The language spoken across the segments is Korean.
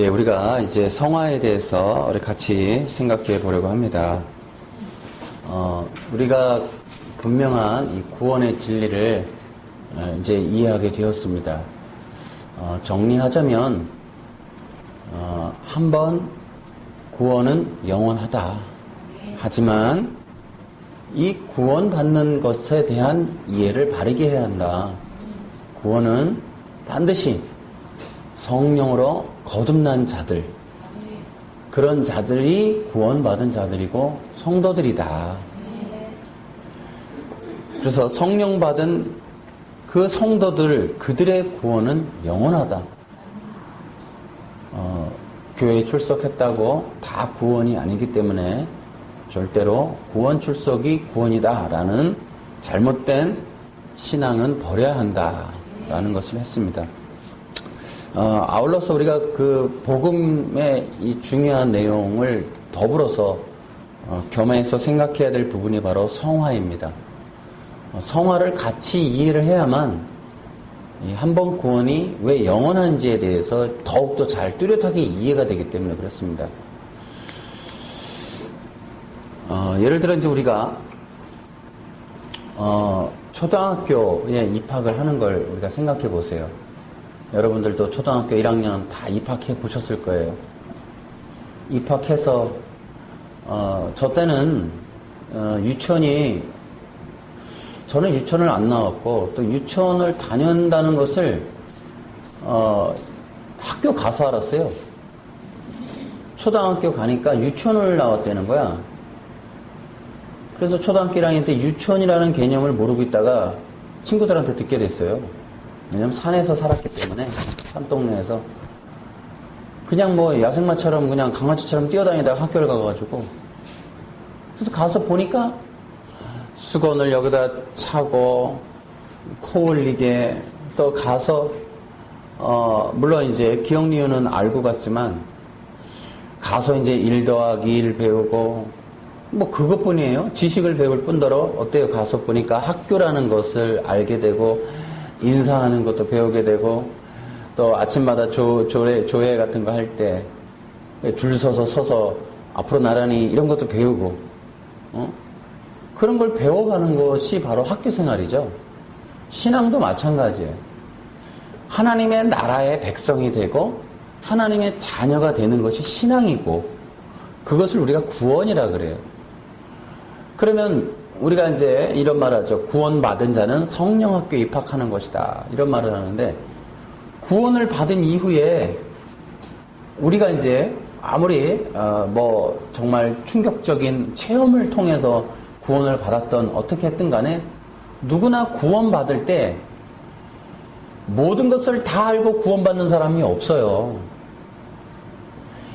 우리가 이제 성화에 대해서 우리 같이 생각해 보려고 합니다. 우리가 분명한 이 구원의 진리를 이제 이해하게 되었습니다. 정리하자면, 한번 구원은 영원하다. 하지만 이 구원받는 것에 대한 이해를 바르게 해야 한다. 구원은 반드시 성령으로 거듭난 자들, 그런 자들이 구원받은 자들이고 성도들이다. 그래서 성령 받은 그 성도들, 그들의 구원은 영원하다. 교회에 출석했다고 다 구원이 아니기 때문에 절대로 구원 출석이 구원이다 라는 잘못된 신앙은 버려야 한다 라는 것을 했습니다. 아울러서 우리가 그 복음의 이 중요한 내용을 더불어서 겸해서 생각해야 될 부분이 바로 성화입니다. 성화를 같이 이해를 해야만 한 번 구원이 왜 영원한지에 대해서 더욱더 잘 뚜렷하게 이해가 되기 때문에 그렇습니다. 예를 들어 이제 우리가 초등학교에 입학을 하는 걸 우리가 생각해 보세요. 여러분들도 초등학교 1학년 다 입학해 보셨을 거예요. 입학해서 저 때는 저는 유치원을 안 나왔고 또 유치원을 다닌다는 것을 학교 가서 알았어요. 초등학교 가니까 유치원을 나왔다는 거야. 그래서 초등학교 1학년 때 유치원이라는 개념을 모르고 있다가 친구들한테 듣게 됐어요. 왜냐면 산에서 살았기 때문에, 산동네에서. 그냥 뭐 야생마처럼 그냥 강아지처럼 뛰어다니다가 학교를 가가지고. 그래서 가서 보니까 수건을 여기다 차고, 코 흘리게, 또 가서, 물론 이제 기억 니은은 알고 갔지만, 가서 이제 1 더하기 1 배우고, 뭐 그것뿐이에요. 지식을 배울 뿐더러 어때요? 가서 보니까 학교라는 것을 알게 되고 인사하는 것도 배우게 되고 또 아침마다 조회 같은 거 할 때 줄 서서 앞으로 나란히 이런 것도 배우고 그런 걸 배워가는 것이 바로 학교 생활이죠. 신앙도 마찬가지예요. 하나님의 나라의 백성이 되고 하나님의 자녀가 되는 것이 신앙이고 그것을 우리가 구원이라 그래요. 그러면 우리가 이제 이런 말을 하죠. 구원받은 자는 성령학교에 입학하는 것이다. 이런 말을 하는데 구원을 받은 이후에 우리가 이제 아무리 뭐 정말 충격적인 체험을 통해서 구원을 받았던 어떻게 했든 간에 누구나 구원받을 때 모든 것을 다 알고 구원받는 사람이 없어요.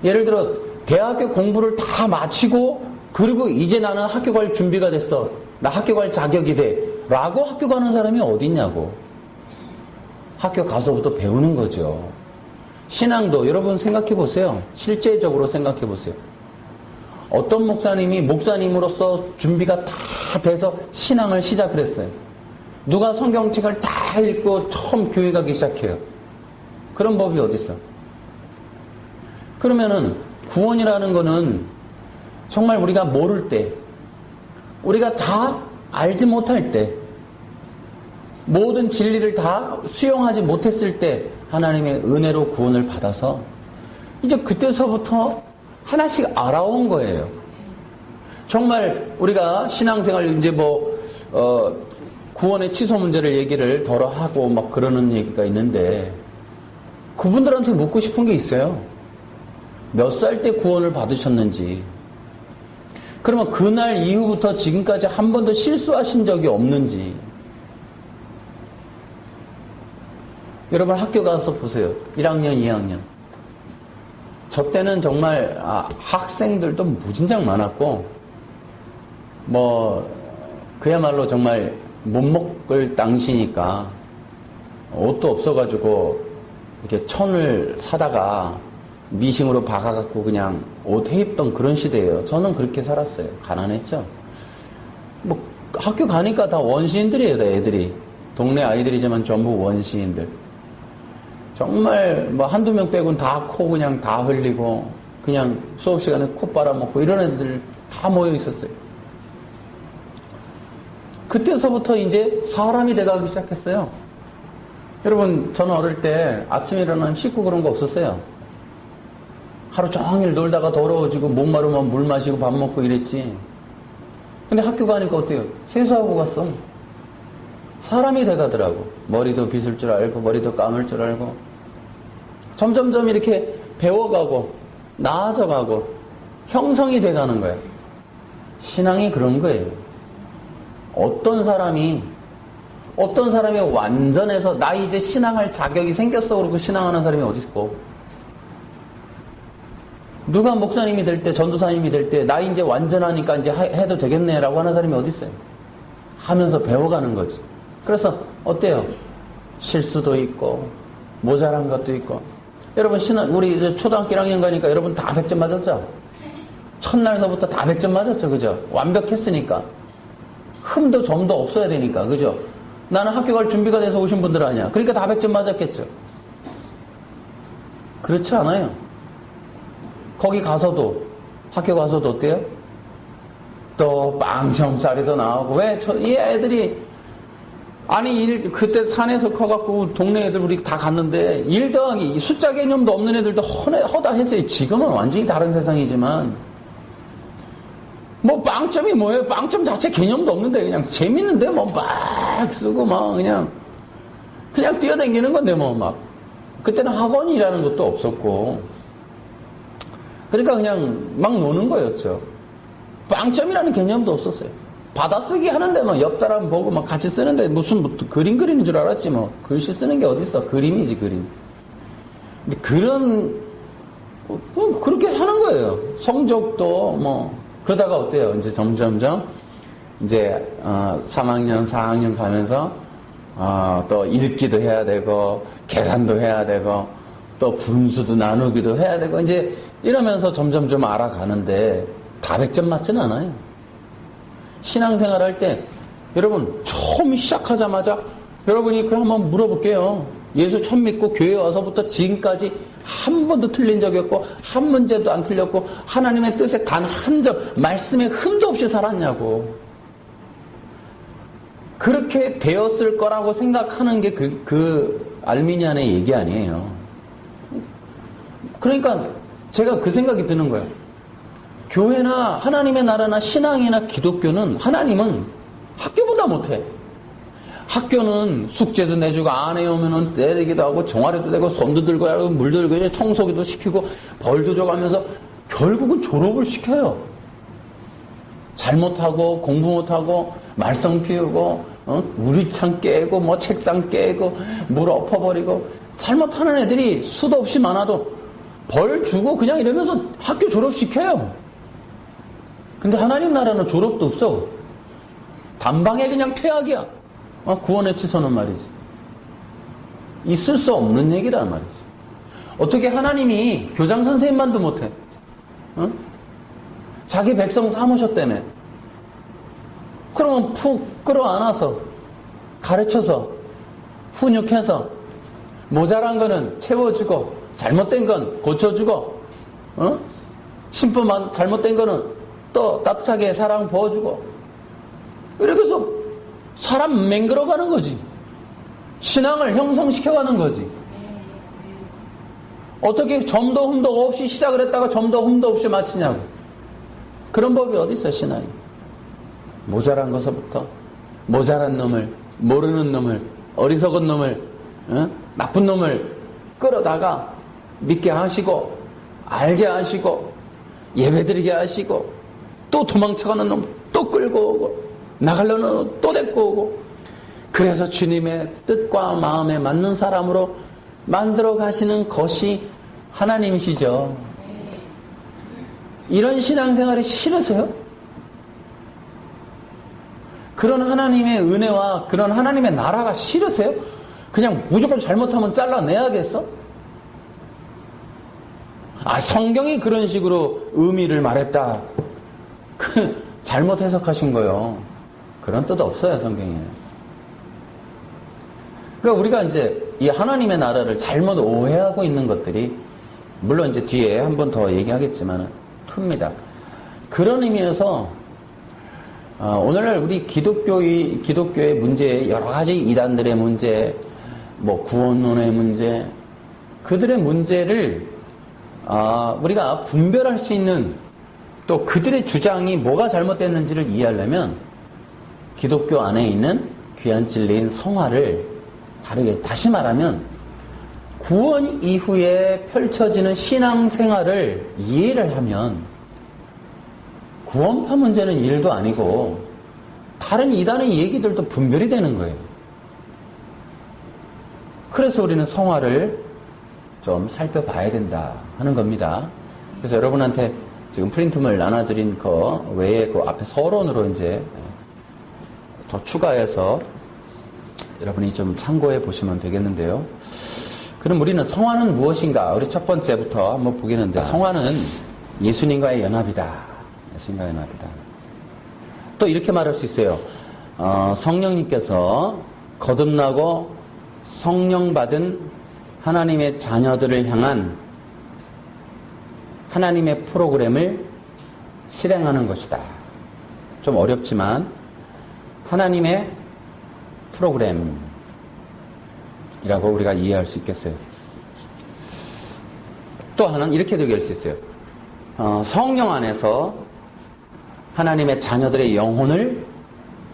예를 들어 대학교 공부를 다 마치고 그리고 이제 나는 학교 갈 준비가 됐어. 나 학교 갈 자격이 돼. 라고 학교 가는 사람이 어디 있냐고. 학교 가서부터 배우는 거죠. 신앙도 여러분 생각해 보세요. 실제적으로 생각해 보세요. 어떤 목사님이 목사님으로서 준비가 다 돼서 신앙을 시작을 했어요. 누가 성경책을 다 읽고 처음 교회 가기 시작해요. 그런 법이 어디 있어? 그러면은 구원이라는 거는 정말 우리가 모를 때, 우리가 다 알지 못할 때, 모든 진리를 다 수용하지 못했을 때 하나님의 은혜로 구원을 받아서 이제 그때서부터 하나씩 알아온 거예요. 정말 우리가 신앙생활 이제 구원의 취소 문제를 얘기를 덜어 하고 막 그러는 얘기가 있는데 그분들한테 묻고 싶은 게 있어요. 몇 살 때 구원을 받으셨는지. 그러면 그날 이후부터 지금까지 한 번도 실수하신 적이 없는지. 여러분 학교 가서 보세요. 1학년, 2학년. 저 때는 정말 학생들도 무진장 많았고 그야말로 정말 못 먹을 당시니까 옷도 없어가지고 이렇게 천을 사다가 미싱으로 박아갖고 그냥 옷 해입던 그런 시대예요. 저는 그렇게 살았어요. 가난했죠. 학교 가니까 다 원시인들이에요, 다 애들이. 동네 아이들이지만 전부 원시인들. 정말 뭐 한두 명 빼고는 다 코 그냥 다 흘리고 그냥 수업 시간에 코 빨아먹고 이런 애들 다 모여 있었어요. 그때서부터 이제 사람이 돼가기 시작했어요. 여러분, 저는 어릴 때 아침에 일어나면 씻고 그런 거 없었어요. 하루 종일 놀다가 더러워지고 목마르면 물 마시고 밥 먹고 이랬지. 근데 학교 가니까 어때요? 세수하고 갔어. 사람이 돼가더라고. 머리도 빗을 줄 알고 머리도 감을 줄 알고 점점점 이렇게 배워가고 나아져가고 형성이 돼가는 거예요. 신앙이 그런 거예요. 어떤 사람이 완전해서 나 이제 신앙할 자격이 생겼어 그러고 신앙하는 사람이 어디 있고, 누가 목사님이 될 때, 전도사님이 될 때 나 이제 완전하니까 이제 해도 되겠네라고 하는 사람이 어디 있어요? 하면서 배워가는 거지. 그래서 어때요? 실수도 있고 모자란 것도 있고. 여러분 우리 이제 초등학교 1학년 가니까 여러분 다 100점 맞았죠? 첫날서부터 다 100점 맞았죠, 그죠? 완벽했으니까. 흠도 점도 없어야 되니까, 그죠? 나는 학교 갈 준비가 돼서 오신 분들 아니야. 그러니까 다 100점 맞았겠죠. 그렇지 않아요. 거기 가서도, 학교 가서도 어때요? 또 빵점짜리도 나오고. 왜? 이 애들이, 아니, 그때 산에서 커갖고 동네 애들 우리 다 갔는데 1 더하기 숫자 개념도 없는 애들도 허다 했어요. 지금은 완전히 다른 세상이지만. 뭐 빵점이 뭐예요? 빵점 자체 개념도 없는데 그냥 재밌는데 뭐 막 쓰고 막 그냥 뛰어다니는 건데 뭐 막. 그때는 학원이라는 것도 없었고. 그러니까 그냥 막 노는 거였죠. 빵점이라는 개념도 없었어요. 받아쓰기 하는데 뭐 옆 사람 보고 막 같이 쓰는데 무슨 뭐 그림 그리는 줄 알았지 뭐. 글씨 쓰는 게 어딨어. 그림이지 그림. 근데 그렇게 하는 거예요. 성적도 뭐. 그러다가 어때요? 이제 점점점 이제 3학년, 4학년 가면서 또 읽기도 해야 되고 계산도 해야 되고 또 분수도 나누기도 해야 되고 이제 이러면서 점점점 알아가는데 다 100점 맞지는 않아요. 신앙생활 할 때 여러분 처음 시작하자마자 여러분이 그럼 한번 물어볼게요. 예수 처음 믿고 교회 와서부터 지금까지 한 번도 틀린 적이 없고 한 문제도 안 틀렸고 하나님의 뜻에 단 한 점 말씀에 흠도 없이 살았냐고. 그렇게 되었을 거라고 생각하는 게 그 알미니안의 얘기 아니에요. 그러니까 제가 그 생각이 드는 거예요. 교회나 하나님의 나라나 신앙이나 기독교는 하나님은 학교보다 못해. 학교는 숙제도 내주고 안 해오면은 때리기도 하고 종아리도 대고 손도 들고 하고 물도 들고 청소기도 시키고 벌도 줘가면서 결국은 졸업을 시켜요. 잘못하고 공부 못하고 말썽 피우고 우리창 깨고 뭐 책상 깨고 물 엎어버리고 잘못하는 애들이 수도 없이 많아도 벌 주고 그냥 이러면서 학교 졸업시켜요. 근데 하나님 나라는 졸업도 없어. 단방에 그냥 퇴학이야. 구원의 취소는 말이지. 있을 수 없는 얘기란 말이지. 어떻게 하나님이 교장 선생님만도 못해? 자기 백성 삼으셨다며. 그러면 푹 끌어안아서 가르쳐서 훈육해서 모자란 거는 채워주고 잘못된 건 고쳐주고 신분 잘못된 거는 또 따뜻하게 사랑 부어주고 이렇게 해서 사람 맹글어가는 거지. 신앙을 형성시켜가는 거지. 어떻게 점도 흠도 없이 시작을 했다가 점도 흠도 없이 마치냐고. 그런 법이 어디 있어 신앙이. 모자란 것서부터 모자란 놈을, 모르는 놈을, 어리석은 놈을, 나쁜 놈을 끌어다가 믿게 하시고 알게 하시고 예배드리게 하시고 또 도망쳐가는 놈 또 끌고 오고 나가려는 놈 또 데리고 오고 그래서 주님의 뜻과 마음에 맞는 사람으로 만들어 가시는 것이 하나님이시죠. 이런 신앙생활이 싫으세요? 그런 하나님의 은혜와 그런 하나님의 나라가 싫으세요? 그냥 무조건 잘못하면 잘라내야겠어? 성경이 그런 식으로 의미를 말했다. 잘못 해석하신 거요. 그런 뜻 없어요, 성경에. 그러니까 우리가 이제 이 하나님의 나라를 잘못 오해하고 있는 것들이, 물론 이제 뒤에 한 번 더 얘기하겠지만 큽니다. 그런 의미에서 오늘날 우리 기독교의 문제, 여러 가지 이단들의 문제, 뭐 구원론의 문제, 그들의 문제를 우리가 분별할 수 있는, 또 그들의 주장이 뭐가 잘못됐는지를 이해하려면 기독교 안에 있는 귀한 진리인 성화를 다르게, 다시 말하면 구원 이후에 펼쳐지는 신앙생활을 이해를 하면 구원파 문제는 일도 아니고 다른 이단의 얘기들도 분별이 되는 거예요. 그래서 우리는 성화를 좀 살펴봐야 된다 하는 겁니다. 그래서 여러분한테 지금 프린트물 나눠드린 거 외에 그 앞에 서론으로 이제 더 추가해서 여러분이 좀 참고해 보시면 되겠는데요. 그럼 우리는 성화는 무엇인가? 우리 첫 번째부터 한번 보겠는데, 성화는 예수님과의 연합이다. 예수님과의 연합이다. 또 이렇게 말할 수 있어요. 성령님께서 거듭나고 성령 받은 하나님의 자녀들을 향한 하나님의 프로그램을 실행하는 것이다. 좀 어렵지만 하나님의 프로그램이라고 우리가 이해할 수 있겠어요. 또 하나는 이렇게도 얘기할 수 있어요. 성령 안에서 하나님의 자녀들의 영혼을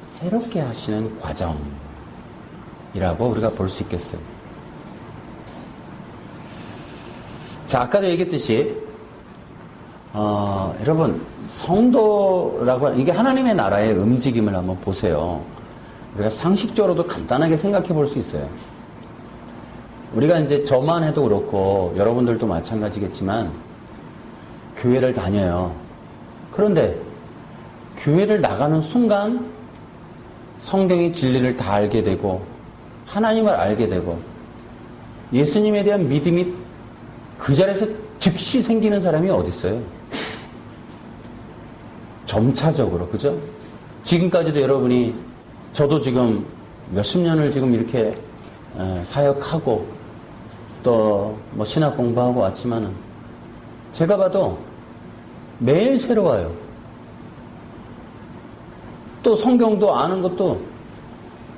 새롭게 하시는 과정이라고 우리가 볼 수 있겠어요. 자, 아까도 얘기했듯이 여러분, 성도라고 하는, 이게 하나님의 나라의 움직임을 한번 보세요. 우리가 상식적으로도 간단하게 생각해 볼 수 있어요. 우리가 이제 저만 해도 그렇고 여러분들도 마찬가지겠지만 교회를 다녀요. 그런데 교회를 나가는 순간 성경의 진리를 다 알게 되고 하나님을 알게 되고 예수님에 대한 믿음이 그 자리에서 즉시 생기는 사람이 어디 있어요? 점차적으로, 그죠? 지금까지도 여러분이, 저도 지금 몇십 년을 지금 이렇게 사역하고 또 뭐 신학 공부하고 왔지만은 제가 봐도 매일 새로워요. 또 성경도 아는 것도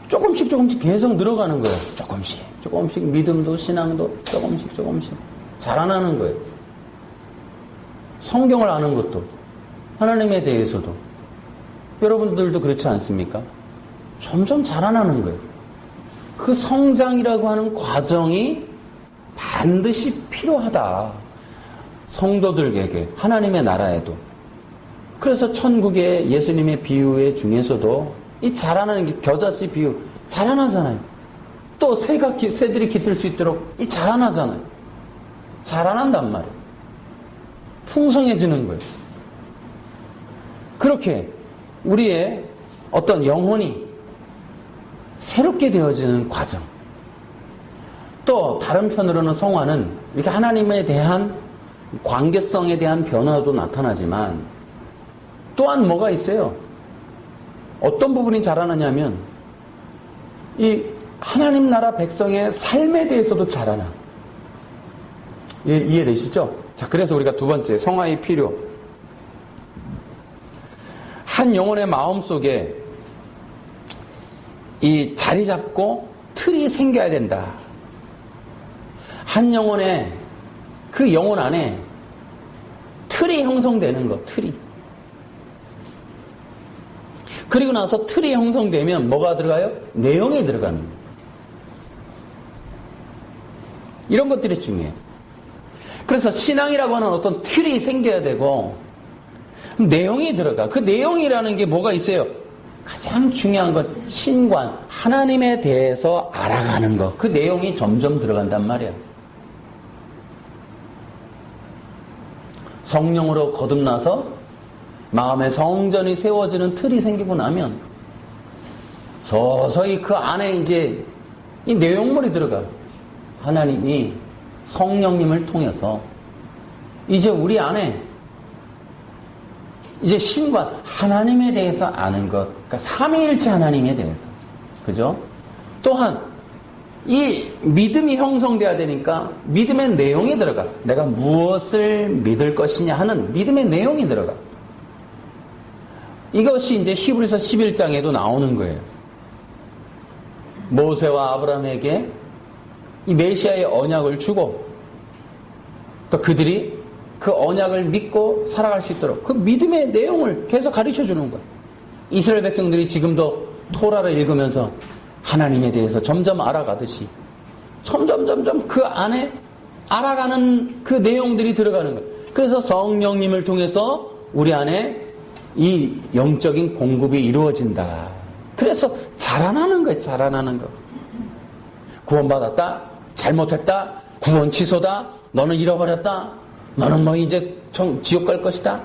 조금씩 계속 늘어가는 거예요. 조금씩 믿음도 신앙도 조금씩 자라나는 거예요. 성경을 아는 것도, 하나님에 대해서도 여러분들도 그렇지 않습니까? 점점 자라나는 거예요. 그 성장이라고 하는 과정이 반드시 필요하다. 성도들에게, 하나님의 나라에도. 그래서 천국의 예수님의 비유 중에서도 이 자라나는 게 겨자씨 비유, 자라나잖아요. 또 새들이 깃들 수 있도록 이 자라나잖아요. 자라난단 말이에요. 풍성해지는 거예요. 그렇게 우리의 어떤 영혼이 새롭게 되어지는 과정. 또 다른 편으로는 성화는 이렇게 하나님에 대한 관계성에 대한 변화도 나타나지만 또한 뭐가 있어요? 어떤 부분이 자라나냐면 이 하나님 나라 백성의 삶에 대해서도 자라나. 이해되시죠? 자, 그래서 우리가 두 번째, 성화의 필요. 한 영혼의 마음 속에 이 자리 잡고 틀이 생겨야 된다. 한 영혼의 그 영혼 안에 틀이 형성되는 거, 틀이. 그리고 나서 틀이 형성되면 뭐가 들어가요? 내용이 들어가는 거예요. 이런 것들이 중요해요. 그래서 신앙이라고 하는 어떤 틀이 생겨야 되고 내용이 들어가. 그 내용이라는 게 뭐가 있어요? 가장 중요한 것, 신관, 하나님에 대해서 알아가는 것. 그 내용이 점점 들어간단 말이야. 성령으로 거듭나서 마음의 성전이 세워지는 틀이 생기고 나면 서서히 그 안에 이제 이 내용물이 들어가. 하나님이 성령님을 통해서 이제 우리 안에 이제 신관, 하나님에 대해서 아는 것, 그러니까 삼위일체 하나님에 대해서, 그죠? 또한 이 믿음이 형성돼야 되니까 믿음의 내용이 들어가. 내가 무엇을 믿을 것이냐 하는 믿음의 내용이 들어가. 이것이 이제 히브리서 11장에도 나오는 거예요. 모세와 아브라함에게 이 메시아의 언약을 주고 또 그들이 그 언약을 믿고 살아갈 수 있도록 그 믿음의 내용을 계속 가르쳐 주는 거예요. 이스라엘 백성들이 지금도 토라를 읽으면서 하나님에 대해서 점점 알아가듯이 점점 그 안에 알아가는 그 내용들이 들어가는 거예요. 그래서 성령님을 통해서 우리 안에 이 영적인 공급이 이루어진다. 그래서 자라나는 거예요. 자라나는 거. 구원받았다. 잘못했다. 구원 취소다. 너는 잃어버렸다. 너는 뭐 이제 지옥 갈 것이다.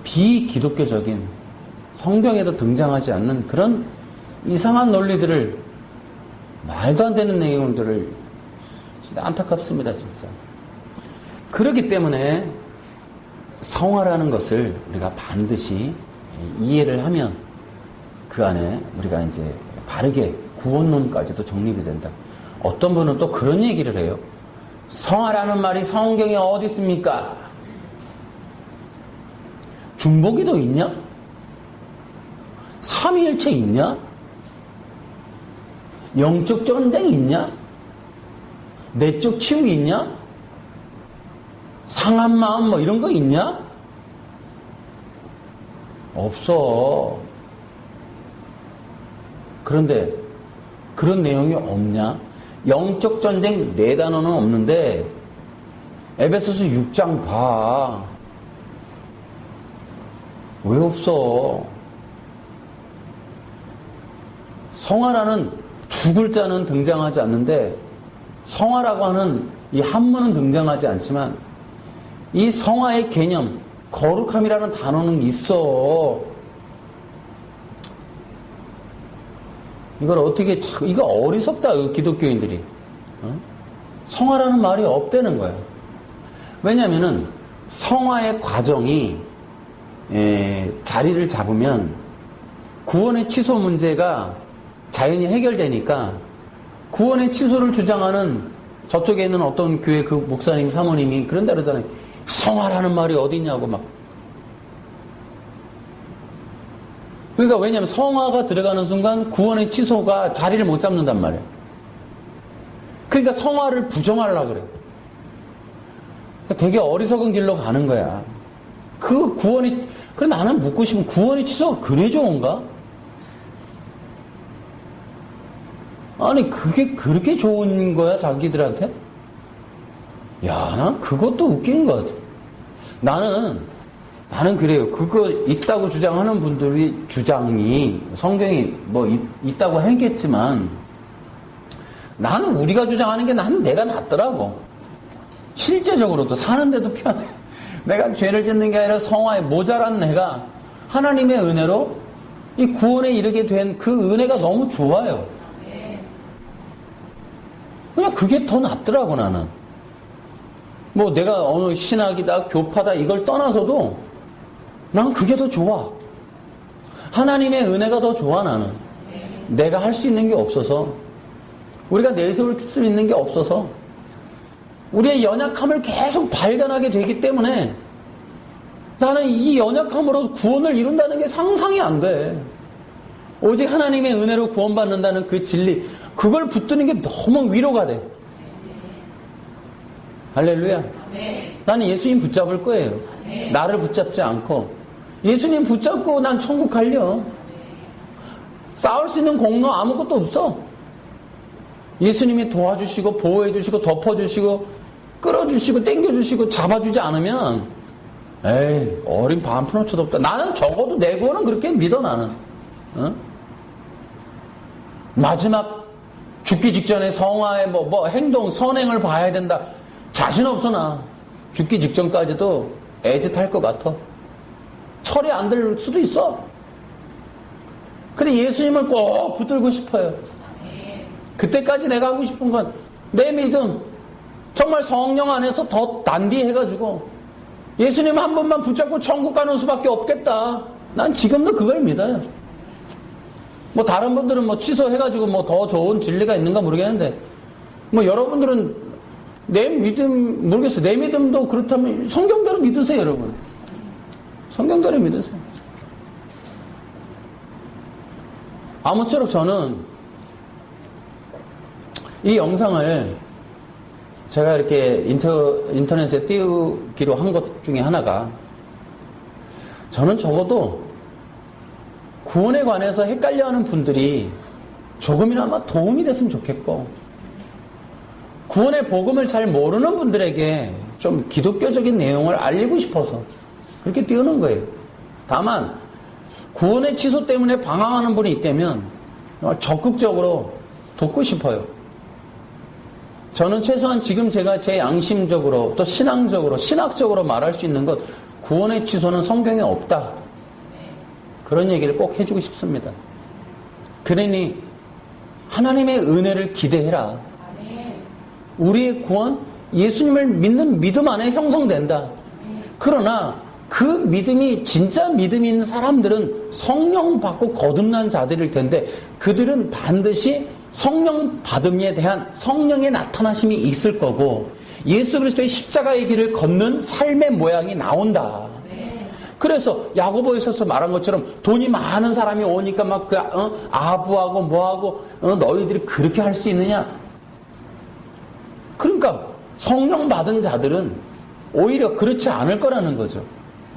비기독교적인 성경에도 등장하지 않는 그런 이상한 논리들을, 말도 안 되는 내용들을, 진짜 안타깝습니다, 진짜. 그렇기 때문에 성화라는 것을 우리가 반드시 이해를 하면 그 안에 우리가 이제 바르게 구원론까지도 정립이 된다. 어떤 분은 또 그런 얘기를 해요. 성화라는 말이 성경에 어디 있습니까? 중보기도 있냐? 삼위일체 있냐? 영적 전쟁이 있냐? 내적 치유가 있냐? 상한 마음 뭐 이런 거 있냐? 없어. 그런데 그런 내용이 없냐? 영적 전쟁 네 단어는 없는데 에베소서 6장 봐. 왜 없어? 성화라는 두 글자는 등장하지 않는데 성화라고 하는 이 한문은 등장하지 않지만 이 성화의 개념, 거룩함이라는 단어는 있어. 이걸 어떻게, 이거 어리석다, 기독교인들이. 성화라는 말이 없다는 거야. 왜냐면은 성화의 과정이 자리를 잡으면 구원의 취소 문제가 자연히 해결되니까 구원의 취소를 주장하는 저쪽에 있는 어떤 교회 그 목사님, 사모님이 그런다 그러잖아요. 성화라는 말이 어디냐고 막. 그러니까 왜냐하면 성화가 들어가는 순간 구원의 취소가 자리를 못 잡는단 말이에요. 그러니까 성화를 부정하려고 그래요. 그러니까 되게 어리석은 길로 가는 거야. 그 구원이, 그래 나는 묻고 싶으면 구원의 취소가 그래 좋은가? 아니 그게 그렇게 좋은 거야 자기들한테? 야, 난 그것도 웃기는 것 같아. 나는 그래요. 그거 있다고 주장하는 분들이 주장이 성경이 뭐 있다고 했겠지만 나는 우리가 주장하는 게 나는 내가 낫더라고. 실제적으로도 사는데도 편해. 내가 죄를 짓는 게 아니라 성화에 모자란 내가 하나님의 은혜로 이 구원에 이르게 된 그 은혜가 너무 좋아요. 그냥 그게 더 낫더라고 나는. 뭐 내가 어느 신학이다 교파다 이걸 떠나서도 난 그게 더 좋아. 하나님의 은혜가 더 좋아 나는. 내가 할 수 있는 게 없어서, 우리가 내세울 수 있는 게 없어서 우리의 연약함을 계속 발견하게 되기 때문에 나는 이 연약함으로 구원을 이룬다는 게 상상이 안 돼. 오직 하나님의 은혜로 구원받는다는 그 진리, 그걸 붙드는 게 너무 위로가 돼. 할렐루야. 나는 예수님 붙잡을 거예요. 나를 붙잡지 않고 예수님 붙잡고 난 천국 갈려. 싸울 수 있는 공로 아무것도 없어. 예수님이 도와주시고 보호해주시고 덮어주시고 끌어주시고 땡겨주시고 잡아주지 않으면 에이 어린 반푼어쳐도 없다. 나는 적어도 내 구원은 그렇게 믿어. 나는 마지막 죽기 직전에 성화의 뭐 행동 선행을 봐야 된다. 자신 없어. 나 죽기 직전까지도 애짓할 것 같아. 철이 안 들 수도 있어. 근데 예수님을 꼭 붙들고 싶어요. 그때까지 내가 하고 싶은 건 내 믿음 정말 성령 안에서 더 단디해가지고 예수님 한 번만 붙잡고 천국 가는 수밖에 없겠다. 난 지금도 그걸 믿어요. 뭐 다른 분들은 뭐 취소해가지고 뭐 더 좋은 진리가 있는가 모르겠는데, 뭐 여러분들은 내 믿음, 모르겠어요. 내 믿음도 그렇다면 성경대로 믿으세요, 여러분. 성경대로 믿으세요. 아무쪼록 저는 이 영상을 제가 이렇게 인터넷에 띄우기로 한 것 중에 하나가, 저는 적어도 구원에 관해서 헷갈려하는 분들이 조금이나마 도움이 됐으면 좋겠고, 구원의 복음을 잘 모르는 분들에게 좀 기독교적인 내용을 알리고 싶어서 그렇게 띄우는 거예요. 다만 구원의 취소 때문에 방황하는 분이 있다면 적극적으로 돕고 싶어요. 저는 최소한 지금 제가 제 양심적으로 또 신앙적으로 신학적으로 말할 수 있는 것, 구원의 취소는 성경에 없다, 그런 얘기를 꼭 해주고 싶습니다. 그러니 하나님의 은혜를 기대해라. 우리의 구원, 예수님을 믿는 믿음 안에 형성된다. 그러나 그 믿음이 진짜 믿음이 있는 사람들은 성령 받고 거듭난 자들일 텐데, 그들은 반드시 성령 받음에 대한 성령의 나타나심이 있을 거고, 예수 그리스도의 십자가의 길을 걷는 삶의 모양이 나온다. 그래서 야고보에서 말한 것처럼 돈이 많은 사람이 오니까 막 아부하고 뭐하고 너희들이 그렇게 할 수 있느냐? 그러니까 성령 받은 자들은 오히려 그렇지 않을 거라는 거죠.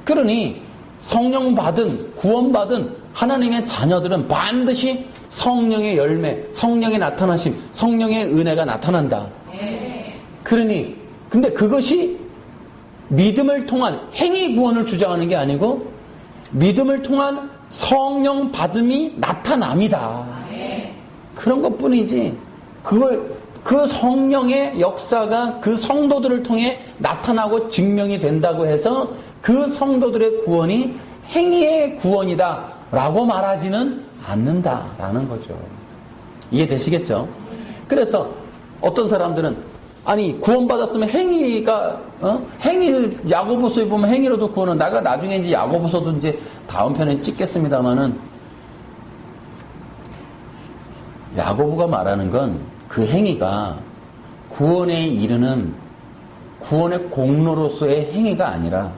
그러니 성령 받은, 구원받은 하나님의 자녀들은 반드시 성령의 열매, 성령의 나타나심, 성령의 은혜가 나타난다. 그러니 근데 그것이 믿음을 통한 행위 구원을 주장하는 게 아니고 믿음을 통한 성령 받음이 나타남이다. 그런 것뿐이지, 그 성령의 역사가 그 성도들을 통해 나타나고 증명이 된다고 해서 그 성도들의 구원이 행위의 구원이다 라고 말하지는 않는다라는 거죠. 이해되시겠죠? 그래서 어떤 사람들은 아니 구원받았으면 행위가 행위를 야고보서에 보면 행위로도 구원은, 내가 나중에 이제 야고보서도 이제 다음 편에 찍겠습니다만은, 야고보가 말하는 건 그 행위가 구원에 이르는 구원의 공로로서의 행위가 아니라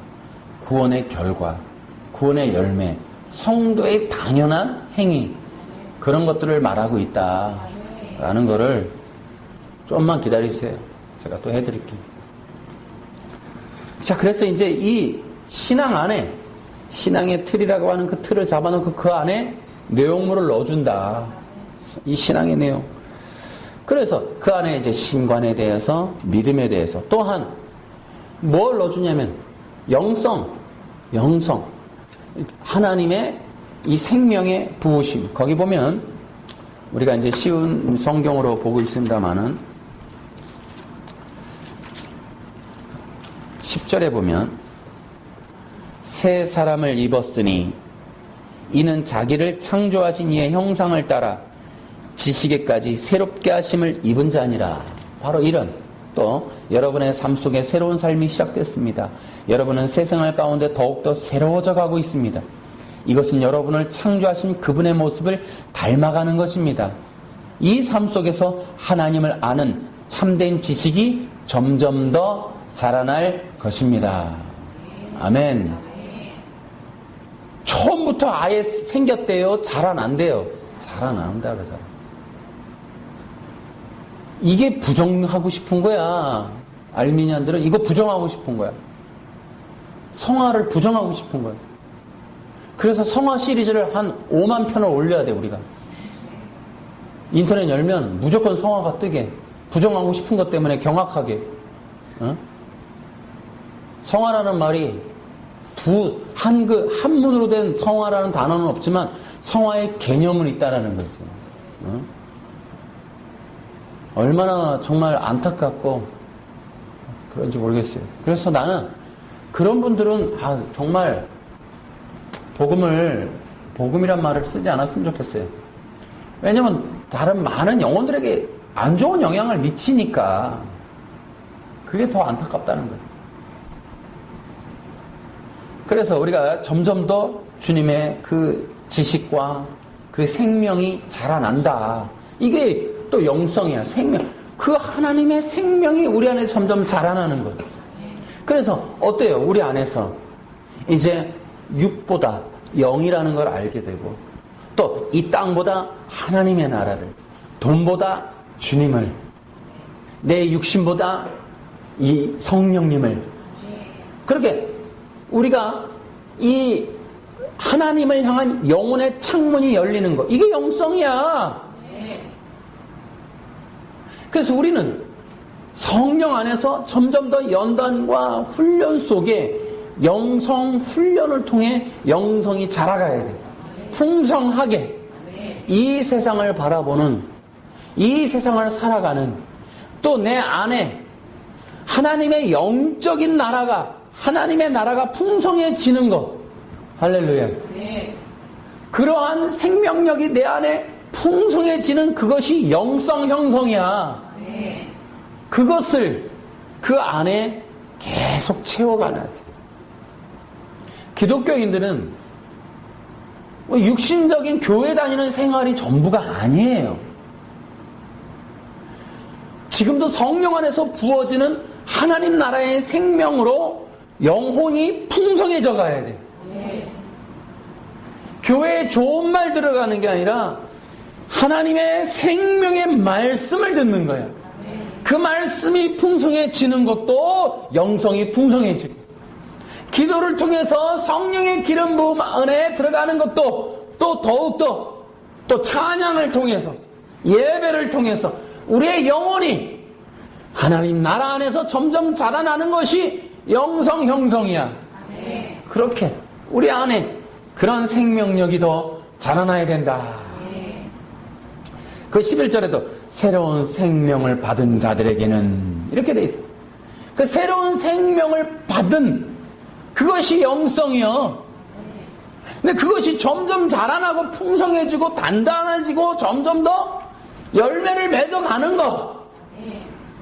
구원의 결과, 구원의 열매, 성도의 당연한 행위, 그런 것들을 말하고 있다라는 거를 좀만 기다리세요. 제가 또 해드릴게요. 자, 그래서 이제 이 신앙 안에, 신앙의 틀이라고 하는 그 틀을 잡아놓고 그 안에 내용물을 넣어준다. 이 신앙의 내용. 그래서 그 안에 이제 신관에 대해서, 믿음에 대해서, 또한 뭘 넣어주냐면 영성. 하나님의 이 생명의 부으심. 거기 보면 우리가 이제 쉬운 성경으로 보고 있습니다만은 10절에 보면 새 사람을 입었으니 이는 자기를 창조하신 이의 형상을 따라 지식에까지 새롭게 하심을 입은 자니라. 바로 이런, 또 여러분의 삶 속에 새로운 삶이 시작됐습니다. 여러분은 새 생활 가운데 더욱더 새로워져 가고 있습니다. 이것은 여러분을 창조하신 그분의 모습을 닮아가는 것입니다. 이 삶 속에서 하나님을 아는 참된 지식이 점점 더 자라날 것입니다. 아멘. 처음부터 아예 생겼대요? 자라난대요? 자라난다 그러잖아. 이게 부정하고 싶은 거야. 알미니안들은 이거 부정하고 싶은 거야. 성화를 부정하고 싶은 거야. 그래서 성화 시리즈를 한 5만 편을 올려야 돼, 우리가. 인터넷 열면 무조건 성화가 뜨게. 부정하고 싶은 것 때문에 경악하게. 성화라는 말이 한문으로 된 성화라는 단어는 없지만 성화의 개념은 있다라는 거지. 얼마나 정말 안타깝고 그런지 모르겠어요. 그래서 나는 그런 분들은 정말 복음이란 말을 쓰지 않았으면 좋겠어요. 왜냐면 다른 많은 영혼들에게 안 좋은 영향을 미치니까 그게 더 안타깝다는 거예요. 그래서 우리가 점점 더 주님의 그 지식과 그 그 생명이 자라난다. 이게 또 영성이야. 생명. 그 하나님의 생명이 우리 안에 점점 자라나는 거예요. 그래서 어때요? 우리 안에서 이제 육보다 영이라는 걸 알게 되고, 또 이 땅보다 하나님의 나라를, 돈보다 주님을, 내 육신보다 이 성령님을, 그렇게 우리가 이 하나님을 향한 영혼의 창문이 열리는 거, 이게 영성이야. 그래서 우리는 성령 안에서 점점 더 연단과 훈련 속에 영성 훈련을 통해 영성이 자라가야 돼. 풍성하게 이 세상을 바라보는, 이 세상을 살아가는, 또 내 안에 하나님의 영적인 나라가, 하나님의 나라가 풍성해지는 것. 할렐루야. 그러한 생명력이 내 안에 풍성해지는 그것이 영성 형성이야. 그것을 그 안에 계속 채워가야 돼. 기독교인들은 육신적인 교회 다니는 생활이 전부가 아니에요. 지금도 성령 안에서 부어지는 하나님 나라의 생명으로 영혼이 풍성해져 가야 돼. 교회에 좋은 말 들어가는 게 아니라 하나님의 생명의 말씀을 듣는 거야. 그 말씀이 풍성해지는 것도 영성이 풍성해지고, 기도를 통해서 성령의 기름 부음 안에 들어가는 것도 또 더욱더, 또 찬양을 통해서, 예배를 통해서 우리의 영혼이 하나님 나라 안에서 점점 자라나는 것이 영성 형성이야. 그렇게 우리 안에 그런 생명력이 더 자라나야 된다. 그 11절에도 새로운 생명을 받은 자들에게는 이렇게 돼 있어요. 그 새로운 생명을 받은 그것이 영성이요. 근데 그것이 점점 자라나고 풍성해지고 단단해지고 점점 더 열매를 맺어가는 것.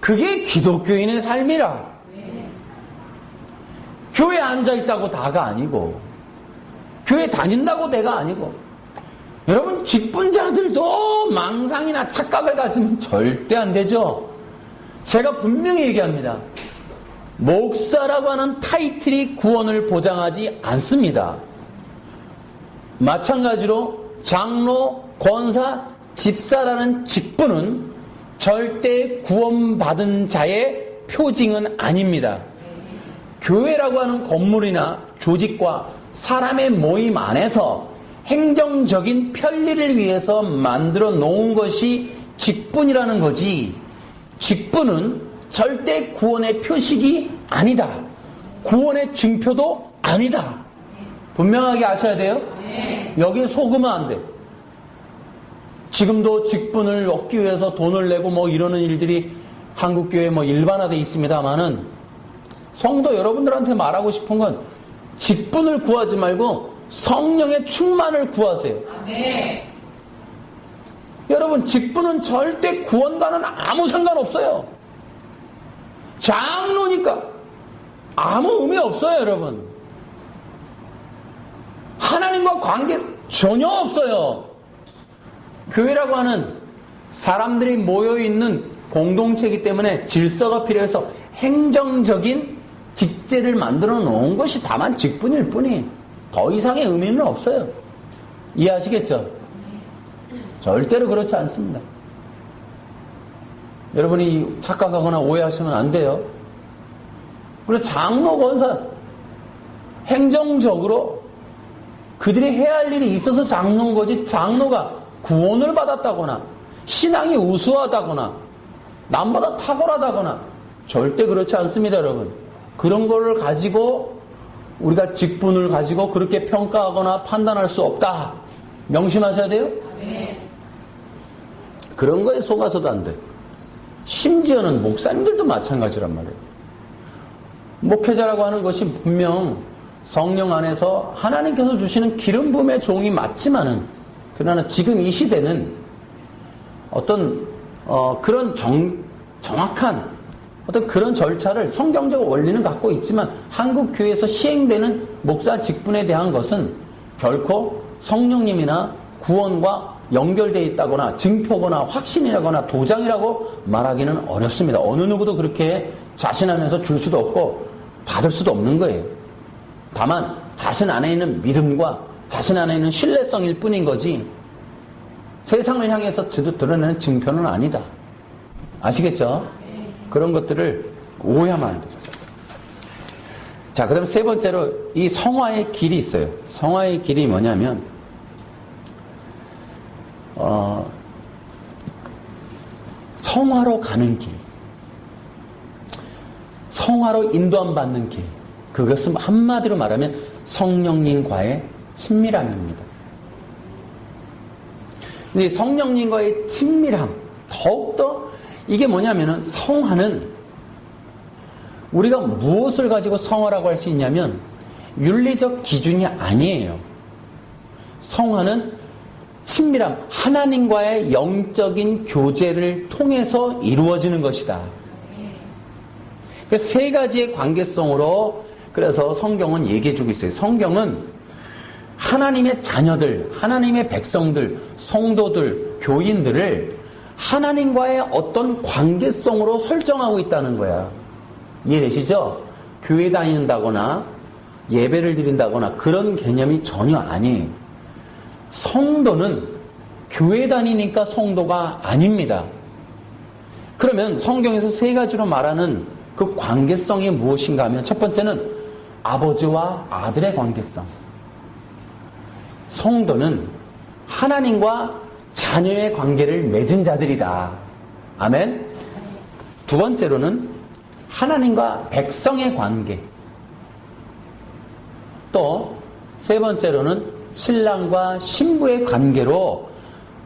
그게 기독교인의 삶이라. 교회에 앉아있다고 다가 아니고, 교회 다닌다고 대가 아니고, 여러분 직분자들도 망상이나 착각을 가지면 절대 안 되죠. 제가 분명히 얘기합니다. 목사라고 하는 타이틀이 구원을 보장하지 않습니다. 마찬가지로 장로, 권사, 집사라는 직분은 절대 구원받은 자의 표징은 아닙니다. 교회라고 하는 건물이나 조직과 사람의 모임 안에서 행정적인 편리를 위해서 만들어 놓은 것이 직분이라는 거지, 직분은 절대 구원의 표식이 아니다. 구원의 증표도 아니다. 분명하게 아셔야 돼요. 여기에 속으면 안 돼. 지금도 직분을 얻기 위해서 돈을 내고 뭐 이러는 일들이 한국교회에 뭐 일반화되어 있습니다만은, 성도 여러분들한테 말하고 싶은 건 직분을 구하지 말고 성령의 충만을 구하세요. 여러분 직분은 절대 구원과는 아무 상관없어요. 장로니까 아무 의미 없어요. 여러분 하나님과 관계 전혀 없어요. 교회라고 하는 사람들이 모여있는 공동체이기 때문에 질서가 필요해서 행정적인 직제를 만들어 놓은 것이 다만 직분일 뿐이 더 이상의 의미는 없어요. 이해하시겠죠? 절대로 그렇지 않습니다. 여러분이 착각하거나 오해하시면 안 돼요. 그래서 장로, 권사 행정적으로 그들이 해야 할 일이 있어서 장로인 거지, 장로가 구원을 받았다거나 신앙이 우수하다거나 남보다 탁월하다거나 절대 그렇지 않습니다. 여러분 그런 거를 가지고 우리가 직분을 가지고 그렇게 평가하거나 판단할 수 없다. 명심하셔야 돼요. 그런 거에 속아서도 안 돼. 심지어는 목사님들도 마찬가지란 말이에요. 목회자라고 하는 것이 분명 성령 안에서 하나님께서 주시는 기름 부음의 종이 맞지만은, 그러나 지금 이 시대는 어떤 그런 정확한 어떤 그런 절차를, 성경적 원리는 갖고 있지만 한국 교회에서 시행되는 목사 직분에 대한 것은 결코 성령님이나 구원과 연결되어 있다거나 증표거나 확신이라거나 도장이라고 말하기는 어렵습니다. 어느 누구도 그렇게 자신하면서 줄 수도 없고 받을 수도 없는 거예요. 다만 자신 안에 있는 믿음과 자신 안에 있는 신뢰성일 뿐인 거지 세상을 향해서 드러내는 증표는 아니다. 아시겠죠? 그런 것들을 오해하면 안 되죠. 자, 그 다음에 세 번째로 이 성화의 길이 있어요. 성화의 길이 뭐냐면 성화로 가는 길, 성화로 인도함 받는 길, 그것은 한마디로 말하면 성령님과의 친밀함입니다. 근데 성령님과의 친밀함, 더욱더 이게 뭐냐면은 성화는 우리가 무엇을 가지고 성화라고 할 수 있냐면 윤리적 기준이 아니에요. 성화는 친밀함, 하나님과의 영적인 교제를 통해서 이루어지는 것이다. 그래서 세 가지의 관계성으로 그래서 성경은 얘기해주고 있어요. 성경은 하나님의 자녀들, 하나님의 백성들, 성도들, 교인들을 하나님과의 어떤 관계성으로 설정하고 있다는 거야. 이해되시죠? 교회 다닌다거나 예배를 드린다거나 그런 개념이 전혀 아니에요. 성도는 교회 다니니까 성도가 아닙니다. 그러면 성경에서 세 가지로 말하는 그 관계성이 무엇인가 하면 첫 번째는 아버지와 아들의 관계성. 성도는 하나님과 자녀의 관계를 맺은 자들이다. 아멘. 두 번째로는 하나님과 백성의 관계. 또 세 번째로는 신랑과 신부의 관계로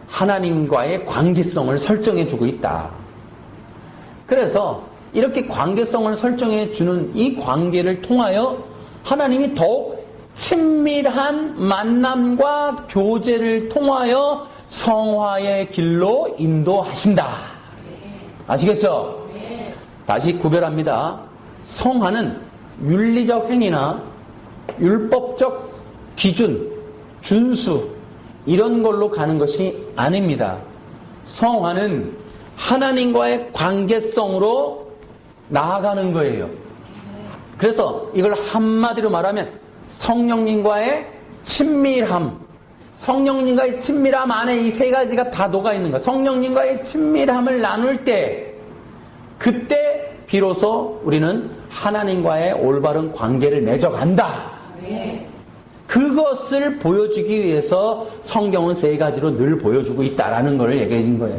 하나님과의 관계성을 설정해 주고 있다. 그래서 이렇게 관계성을 설정해 주는 이 관계를 통하여 하나님이 더욱 친밀한 만남과 교제를 통하여 성화의 길로 인도하신다. 아시겠죠? 다시 구별합니다. 성화는 윤리적 행위나 율법적 기준, 준수 이런 걸로 가는 것이 아닙니다. 성화는 하나님과의 관계성으로 나아가는 거예요. 그래서 이걸 한마디로 말하면 성령님과의 친밀함, 성령님과의 친밀함 안에 이 세 가지가 다 녹아 있는 거예요. 성령님과의 친밀함을 나눌 때 그때 비로소 우리는 하나님과의 올바른 관계를 맺어간다. 그것을 보여주기 위해서 성경은 세 가지로 늘 보여주고 있다라는 걸 얘기해 준 거예요.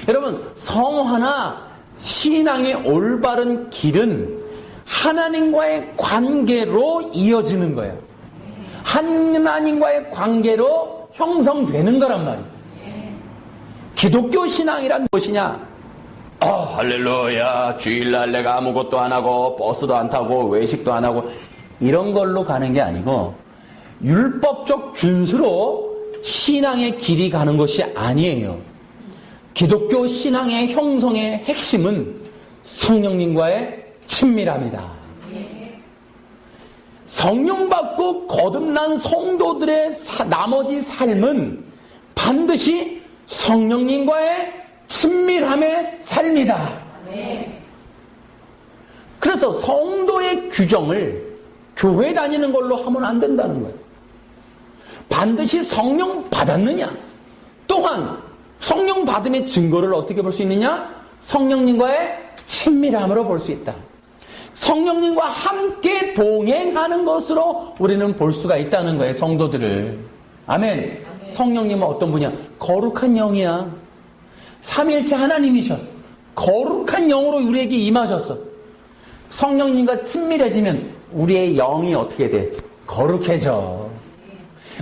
여러분, 성화나 신앙의 올바른 길은 하나님과의 관계로 이어지는 거예요. 하나님과의 관계로 형성되는 거란 말이에요. 기독교 신앙이란 무엇이냐? 할렐루야, 주일날 내가 아무것도 안 하고 버스도 안 타고 외식도 안 하고 이런 걸로 가는 게 아니고 율법적 준수로 신앙의 길이 가는 것이 아니에요. 기독교 신앙의 형성의 핵심은 성령님과의 친밀함이다. 성령 받고 거듭난 성도들의 나머지 삶은 반드시 성령님과의 친밀함의 삶이다. 그래서 성도의 규정을 교회 다니는 걸로 하면 안 된다는 거예요. 반드시 성령 받았느냐? 또한 성령 받음의 증거를 어떻게 볼 수 있느냐? 성령님과의 친밀함으로 볼 수 있다. 성령님과 함께 동행하는 것으로 우리는 볼 수가 있다는 거예요, 성도들을. 아멘. 성령님은 어떤 분이야? 거룩한 영이야. 삼위일체 하나님이셔. 거룩한 영으로 우리에게 임하셨어. 성령님과 친밀해지면 우리의 영이 어떻게 돼? 거룩해져.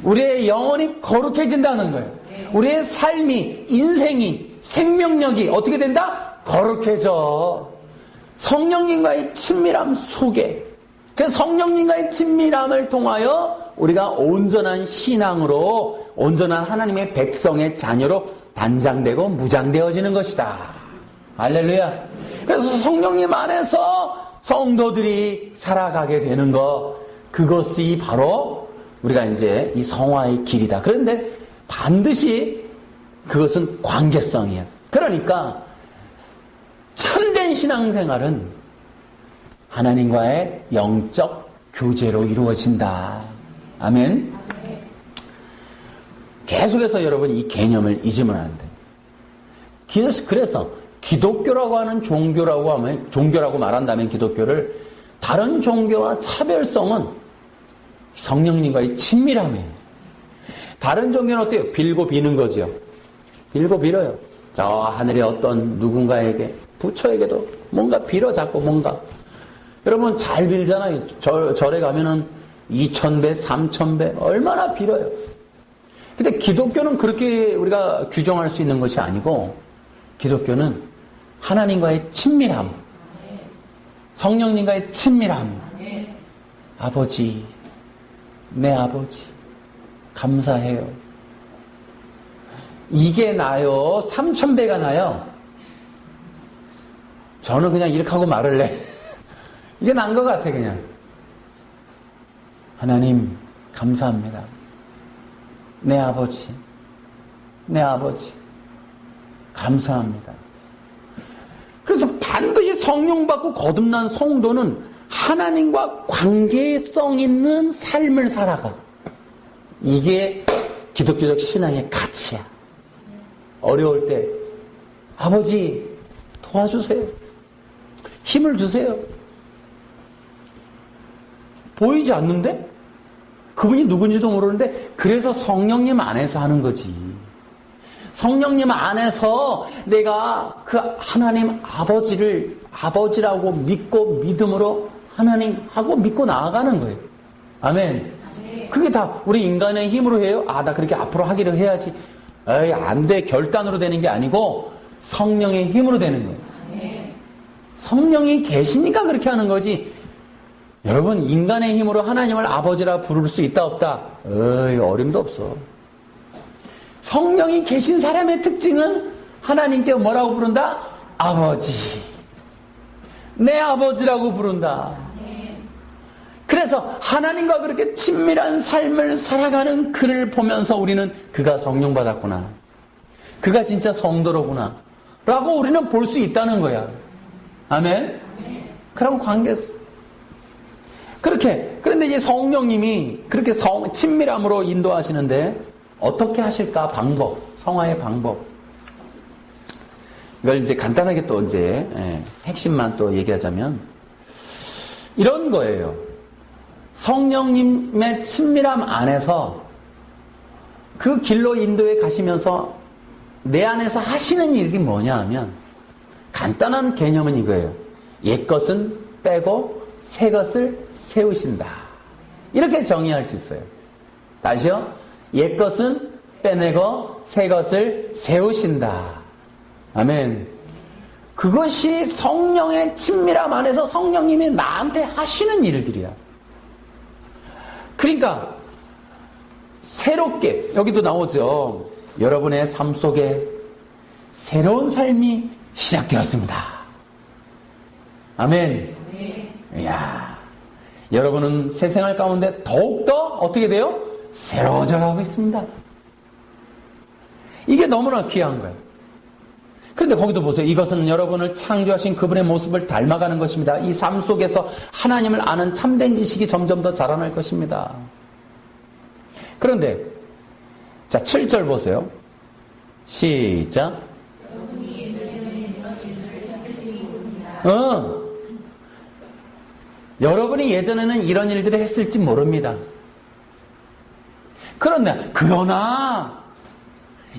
우리의 영혼이 거룩해진다는 거예요. 우리의 삶이, 인생이, 생명력이 어떻게 된다? 거룩해져. 성령님과의 친밀함 속에. 그래서 성령님과의 친밀함을 통하여 우리가 온전한 신앙으로, 온전한 하나님의 백성의 자녀로 단장되고 무장되어지는 것이다. 할렐루야. 그래서 성령님 안에서 성도들이 살아가게 되는 것, 그것이 바로 우리가 이제 이 성화의 길이다. 그런데 반드시 그것은 관계성이에요. 그러니까 참된 신앙생활은 하나님과의 영적 교제로 이루어진다. 아멘. 계속해서 여러분 이 개념을 잊으면 안 돼요. 그래서 기독교라고 하는 종교라고 말한다면 기독교를 다른 종교와 차별성은 성령님과의 친밀함이에요. 다른 종교는 어때요? 빌고 비는 거죠. 빌고 빌어요. 저 하늘에 어떤 누군가에게, 부처에게도 뭔가 빌어 자꾸 뭔가. 여러분 잘 빌잖아요. 절에 가면은 2000배, 3000배 얼마나 빌어요. 근데 기독교는 그렇게 우리가 규정할 수 있는 것이 아니고 기독교는 하나님과의 친밀함, 성령님과의 친밀함. 아버지, 내 아버지 감사해요. 이게 나요? 3000배가 나요? 저는 그냥 이렇게 하고 말을 해. 이게 난 것 같아 그냥. 하나님 감사합니다. 내 아버지 감사합니다. 그래서 반드시 성령 받고 거듭난 성도는 하나님과 관계성 있는 삶을 살아가. 이게 기독교적 신앙의 가치야. 어려울 때 아버지 도와주세요. 힘을 주세요. 보이지 않는데? 그분이 누군지도 모르는데 그래서 성령님 안에서 하는 거지. 성령님 안에서 내가 그 하나님 아버지라고 믿고 믿음으로 하나님하고 믿고 나아가는 거예요. 아멘. 그게 다 우리 인간의 힘으로 해요? 아, 나 그렇게 앞으로 하기로 해야지. 에이, 안 돼. 결단으로 되는 게 아니고 성령의 힘으로 되는 거예요. 성령이 계시니까 그렇게 하는 거지. 여러분, 인간의 힘으로 하나님을 아버지라 부를 수 있다 없다? 에이, 어림도 없어. 성령이 계신 사람의 특징은 하나님께 뭐라고 부른다? 아버지. 내 아버지라고 부른다. 그래서 하나님과 그렇게 친밀한 삶을 살아가는 그를 보면서 우리는 그가 성령 받았구나. 그가 진짜 성도로구나. 라고 우리는 볼 수 있다는 거야. 아멘? 그런 관계에서. 그런데 이제 성령님이 그렇게 친밀함으로 인도하시는데 어떻게 하실까? 방법. 성화의 방법. 이걸 이제 간단하게 또 이제 핵심만 또 얘기하자면 이런 거예요. 성령님의 친밀함 안에서 그 길로 인도해 가시면서 내 안에서 하시는 일이 뭐냐 하면 간단한 개념은 이거예요. 옛것은 빼고 새 것을 세우신다. 이렇게 정의할 수 있어요. 다시요. 옛것은 빼내고 새 것을 세우신다. 아멘. 그것이 성령의 친밀함 안에서 성령님이 나한테 하시는 일들이야. 그러니까 새롭게 여기도 나오죠. 여러분의 삶 속에 새로운 삶이 시작되었습니다. 아멘. 이야, 여러분은 새 생활 가운데 더욱더 어떻게 돼요? 새로워져 가고 있습니다. 이게 너무나 귀한 거예요. 그런데 거기도 보세요. 이것은 여러분을 창조하신 그분의 모습을 닮아가는 것입니다. 이 삶 속에서 하나님을 아는 참된 지식이 점점 더 자라날 것입니다. 그런데 자 7절 보세요. 시작. 여러분이 예전에는 이런 일들을 했을지 모릅니다. 그러나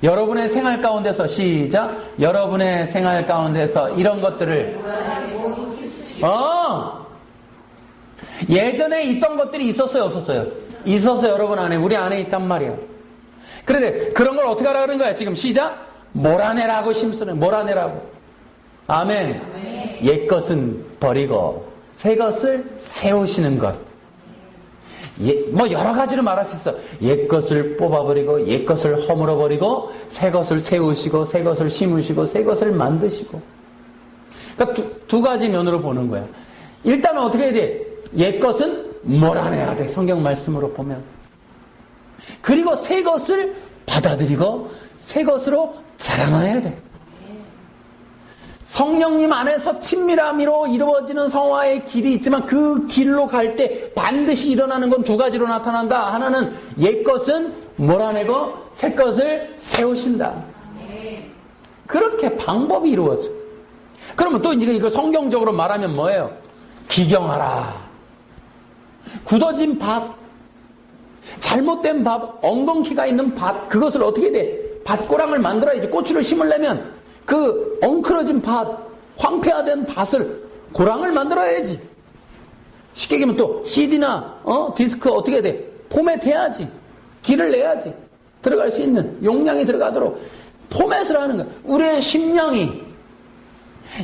여러분의 생활 가운데서 시작. 여러분의 생활 가운데서 이런 것들을 예전에 있던 것들이 있었어요, 없었어요? 있었어요. 여러분 안에, 우리 안에 있단 말이에요. 그런데 그런 걸 어떻게 하라는 거야? 지금 시작. 몰아내라고 심쓰는, 몰아내라고. 아멘. 옛것은 버리고 새 것을 세우시는 것. 뭐 여러 가지로 말할 수 있어. 옛것을 뽑아버리고 옛것을 허물어버리고 새 것을 세우시고 새 것을 심으시고 새 것을 만드시고. 그러니까 두 가지 면으로 보는 거야. 일단은 어떻게 해야 돼? 옛것은 몰아내야 돼. 성경 말씀으로 보면. 그리고 새 것을 받아들이고 새 것으로 자라나야 돼. 성령님 안에서 친밀함으로 이루어지는 성화의 길이 있지만 그 길로 갈 때 반드시 일어나는 건 두 가지로 나타난다. 하나는 옛 것은 몰아내고 새 것을 세우신다. 그렇게 방법이 이루어져. 그러면 또 이거 성경적으로 말하면 뭐예요? 기경하라. 굳어진 밭, 잘못된 밭, 엉겅퀴가 있는 밭, 그것을 어떻게 돼? 밭고랑을 만들어야지. 고추를 심으려면 그 엉클어진 밭, 황폐화된 밭을 고랑을 만들어야지. 쉽게 얘기하면 또 CD나 디스크 어떻게 돼? 포맷해야지. 길을 내야지. 들어갈 수 있는 용량이 들어가도록 포맷을 하는 거야. 우리의 심령이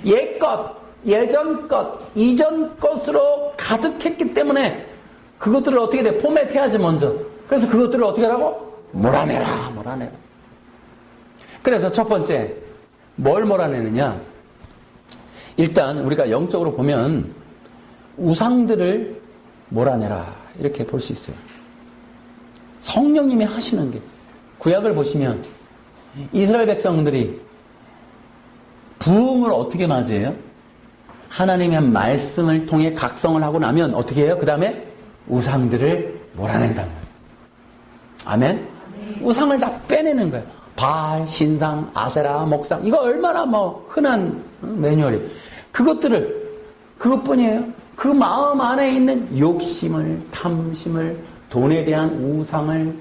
옛것, 예전 것, 이전 것으로 가득했기 때문에 그것들을 어떻게 돼? 포맷해야지 먼저. 그래서 그것들을 어떻게 하라고? 몰아내라. 그래서 첫 번째 뭘 몰아내느냐? 일단 우리가 영적으로 보면 우상들을 몰아내라 이렇게 볼 수 있어요. 성령님이 하시는 게, 구약을 보시면 이스라엘 백성들이 부흥을 어떻게 맞이해요? 하나님의 말씀을 통해 각성을 하고 나면 어떻게 해요? 그 다음에 우상들을 몰아낸단 말이에요. 아멘? 우상을 다 빼내는 거예요. 바알, 신상, 아세라, 목상, 이거 얼마나 흔한 매뉴얼이. 그것뿐이에요. 그 마음 안에 있는 욕심을, 탐심을, 돈에 대한 우상을,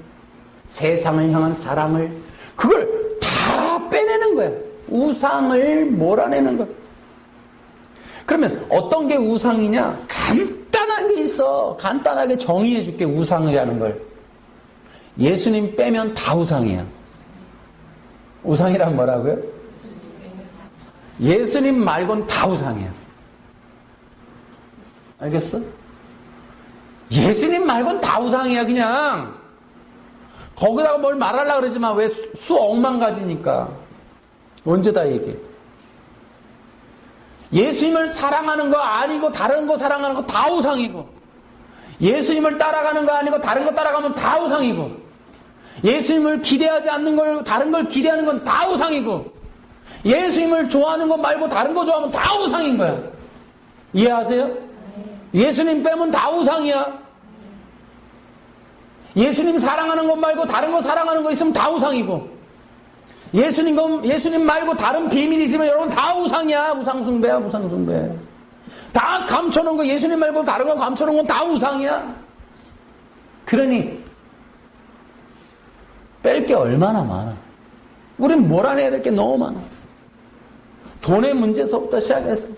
세상을 향한 사랑을, 그걸 다 빼내는 거예요. 우상을 몰아내는 거예요. 그러면 어떤 게 우상이냐? 간단하게 있어. 간단하게 정의해 줄게, 우상이라는 걸. 예수님 빼면 다 우상이야. 우상이란 뭐라고요? 예수님 말고는 다 우상이야. 알겠어? 예수님 말고는 다 우상이야, 그냥. 거기다가 뭘 말하려고 그러지만 왜 수억만 가지니까. 언제 다 얘기해. 예수님을 사랑하는 거 아니고 다른 거 사랑하는 거 다 우상이고, 예수님을 따라가는 거 아니고 다른 거 따라가면 다 우상이고, 예수님을 기대하지 않는 걸 다른 걸 기대하는 건 다 우상이고, 예수님을 좋아하는 것 말고 다른 거 좋아하면 다 우상인 거야. 이해하세요? 예수님 빼면 다 우상이야. 예수님 사랑하는 것 말고 다른 거 사랑하는 거 있으면 다 우상이고, 예수님 말고 다른 비밀이 있으면 여러분 다 우상이야. 우상숭배야, 우상숭배. 다 감춰놓은 거, 예수님 말고 다른 거 감춰놓은 건 다 우상이야. 그러니 뺄 게 얼마나 많아. 우린 몰아내야 될 게 너무 많아. 돈의 문제서부터 시작해서.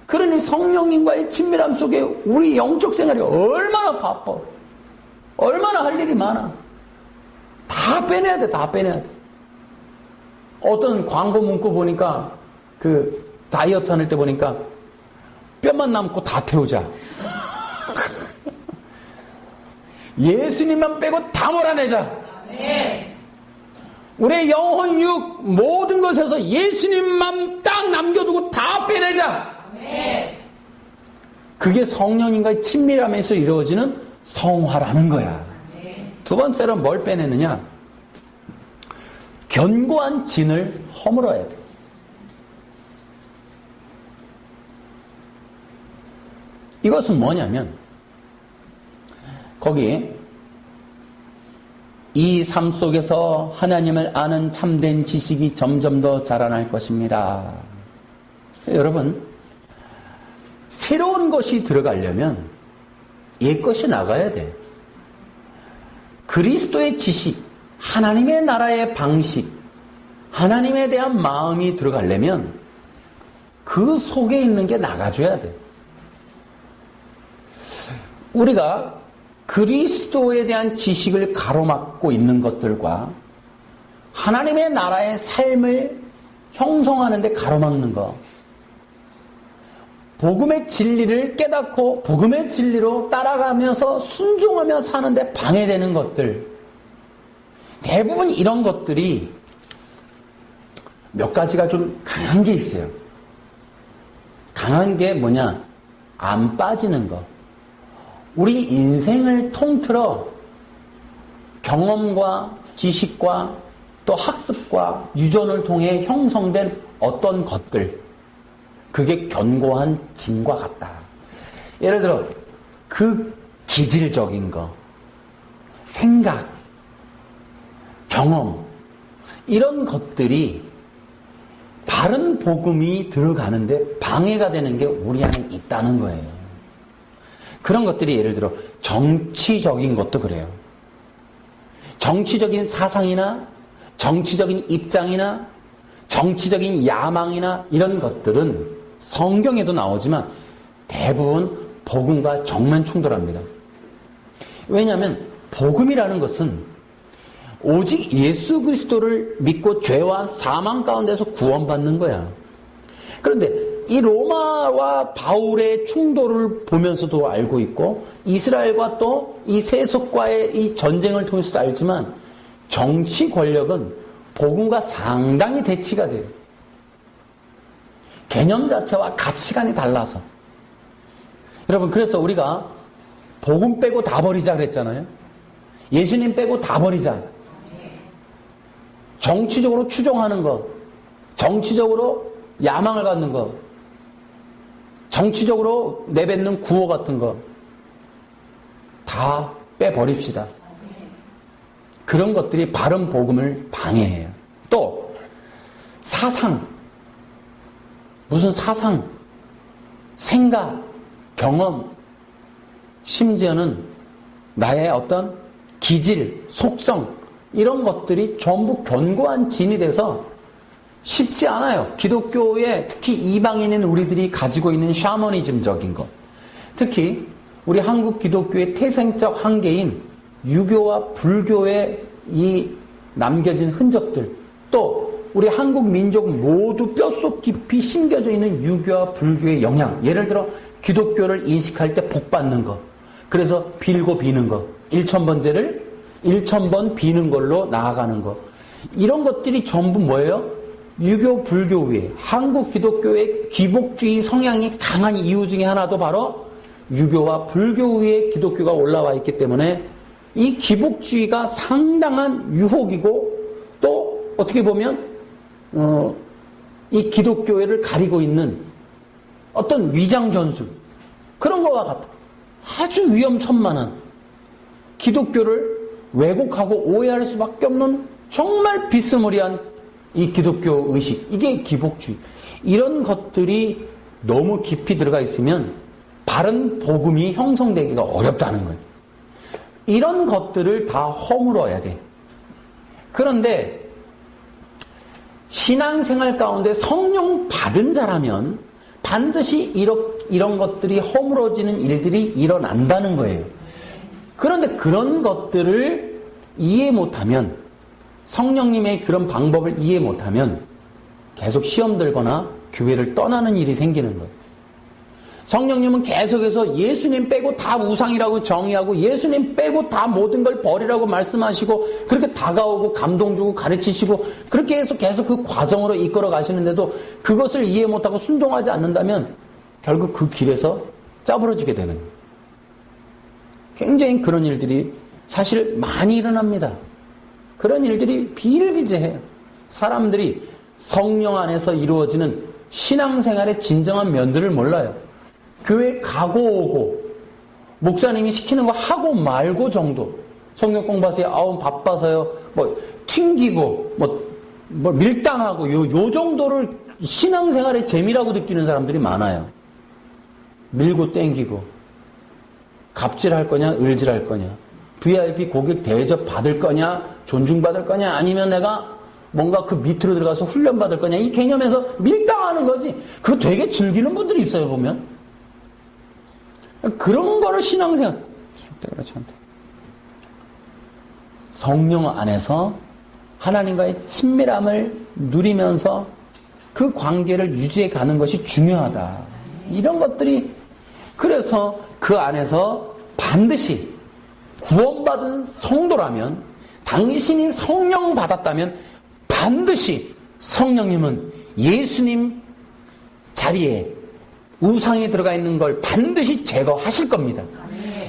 그러니 성령님과의 친밀함 속에 우리 영적 생활이 얼마나 바빠. 얼마나 할 일이 많아. 다 빼내야 돼. 다 빼내야 돼. 어떤 광고 문구 보니까, 그 다이어트 하는 때 보니까 뼈만 남고 다 태우자. 예수님만 빼고 다 몰아내자. 우리의 영혼 육 모든 것에서 예수님만 딱 남겨두고 다 빼내자. 그게 성령님과의 친밀함에서 이루어지는 성화라는 거야. 두 번째로 뭘 빼내느냐? 견고한 진을 허물어야 돼. 이것은 뭐냐면, 거기 이 삶 속에서 하나님을 아는 참된 지식이 점점 더 자라날 것입니다. 여러분, 새로운 것이 들어가려면 옛 것이 나가야 돼. 그리스도의 지식, 하나님의 나라의 방식, 하나님에 대한 마음이 들어가려면 그 속에 있는 게 나가줘야 돼. 우리가 그리스도에 대한 지식을 가로막고 있는 것들과 하나님의 나라의 삶을 형성하는 데 가로막는 것, 복음의 진리를 깨닫고 복음의 진리로 따라가면서 순종하며 사는데 방해되는 것들, 대부분 이런 것들이 몇 가지가 좀 강한 게 있어요. 강한 게 뭐냐? 안 빠지는 거. 우리 인생을 통틀어 경험과 지식과 또 학습과 유전을 통해 형성된 어떤 것들, 그게 견고한 진과 같다. 예를 들어 그 기질적인 거, 생각, 경험, 이런 것들이 바른 복음이 들어가는데 방해가 되는 게 우리 안에 있다는 거예요. 그런 것들이 예를 들어 정치적인 것도 그래요. 정치적인 사상이나 정치적인 입장이나 정치적인 야망이나 이런 것들은 성경에도 나오지만 대부분 복음과 정면 충돌합니다. 왜냐하면 복음이라는 것은 오직 예수 그리스도를 믿고 죄와 사망 가운데서 구원받는 거야. 그런데 이 로마와 바울의 충돌을 보면서도 알고 있고 이스라엘과 또 이 세속과의 이 전쟁을 통해서도 알지만 정치 권력은 복음과 상당히 대치가 돼요. 개념 자체와 가치관이 달라서. 여러분, 그래서 우리가 복음 빼고 다 버리자 그랬잖아요. 예수님 빼고 다 버리자. 정치적으로 추종하는 것, 정치적으로 야망을 갖는 것, 정치적으로 내뱉는 구호 같은 것 다 빼버립시다. 그런 것들이 바른 복음을 방해해요. 또 사상, 무슨 사상, 생각, 경험, 심지어는 나의 어떤 기질, 속성, 이런 것들이 전부 견고한 진이 돼서 쉽지 않아요. 기독교에 특히 이방인인 우리들이 가지고 있는 샤머니즘적인 것, 특히 우리 한국 기독교의 태생적 한계인 유교와 불교의 이 남겨진 흔적들, 또 우리 한국 민족 모두 뼛속 깊이 심겨져 있는 유교와 불교의 영향, 예를 들어 기독교를 인식할 때 복 받는 것, 그래서 빌고 비는 것, 1000번제를 1000번 비는 걸로 나아가는 것, 이런 것들이 전부 뭐예요? 유교 불교 위에 한국 기독교의 기복주의 성향이 강한 이유 중에 하나도 바로 유교와 불교 위에 기독교가 올라와 있기 때문에 이 기복주의가 상당한 유혹이고 또 어떻게 보면 이 기독교회를 가리고 있는 어떤 위장 전술, 그런 거와 같아. 아주 위험천만한, 기독교를 왜곡하고 오해할 수밖에 없는 정말 비스무리한 이 기독교 의식, 이게 기복주의. 이런 것들이 너무 깊이 들어가 있으면 바른 복음이 형성되기가 어렵다는 거예요. 이런 것들을 다 허물어야 돼. 그런데 신앙생활 가운데 성령 받은 자라면 반드시 이런 것들이 허물어지는 일들이 일어난다는 거예요. 그런데 그런 것들을 이해 못하면, 성령님의 그런 방법을 이해 못하면 계속 시험 들거나 교회를 떠나는 일이 생기는 거예요. 성령님은 계속해서 예수님 빼고 다 우상이라고 정의하고 예수님 빼고 다 모든 걸 버리라고 말씀하시고 그렇게 다가오고 감동 주고 가르치시고 그렇게 해서 계속 그 과정으로 이끌어 가시는데도 그것을 이해 못하고 순종하지 않는다면 결국 그 길에서 짜부러지게 되는 거예요. 굉장히 그런 일들이 사실 많이 일어납니다. 그런 일들이 비일비재해요. 사람들이 성령 안에서 이루어지는 신앙생활의 진정한 면들을 몰라요. 교회 가고 오고 목사님이 시키는 거 하고 말고 정도, 성경 공부하세요, 아우 바빠서요, 뭐 튕기고 뭐 밀당하고 요 정도를 신앙생활의 재미라고 느끼는 사람들이 많아요. 밀고 땡기고 갑질할 거냐 을질할 거냐, VIP 고객 대접 받을 거냐 존중받을 거냐, 아니면 내가 뭔가 그 밑으로 들어가서 훈련받을 거냐, 이 개념에서 밀당하는 거지. 그거 되게 즐기는 분들이 있어요, 보면. 그런 거를 신앙생활, 절대 그렇지 않다. 성령 안에서 하나님과의 친밀함을 누리면서 그 관계를 유지해 가는 것이 중요하다. 이런 것들이, 그래서 그 안에서 반드시 구원받은 성도라면, 당신이 성령 받았다면 반드시 성령님은 예수님 자리에 우상이 들어가 있는 걸 반드시 제거하실 겁니다.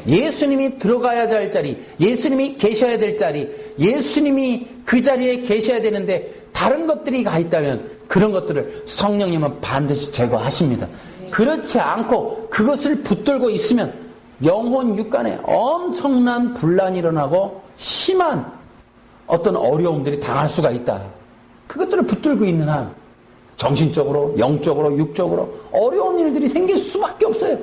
예수님이 들어가야 할 자리, 예수님이 계셔야 될 자리, 예수님이 그 자리에 계셔야 되는데 다른 것들이 가 있다면 그런 것들을 성령님은 반드시 제거하십니다. 그렇지 않고 그것을 붙들고 있으면 영혼 육간에 엄청난 분란이 일어나고 심한 어떤 어려움들이 당할 수가 있다. 그것들을 붙들고 있는 한 정신적으로, 영적으로, 육적으로 어려운 일들이 생길 수밖에 없어요.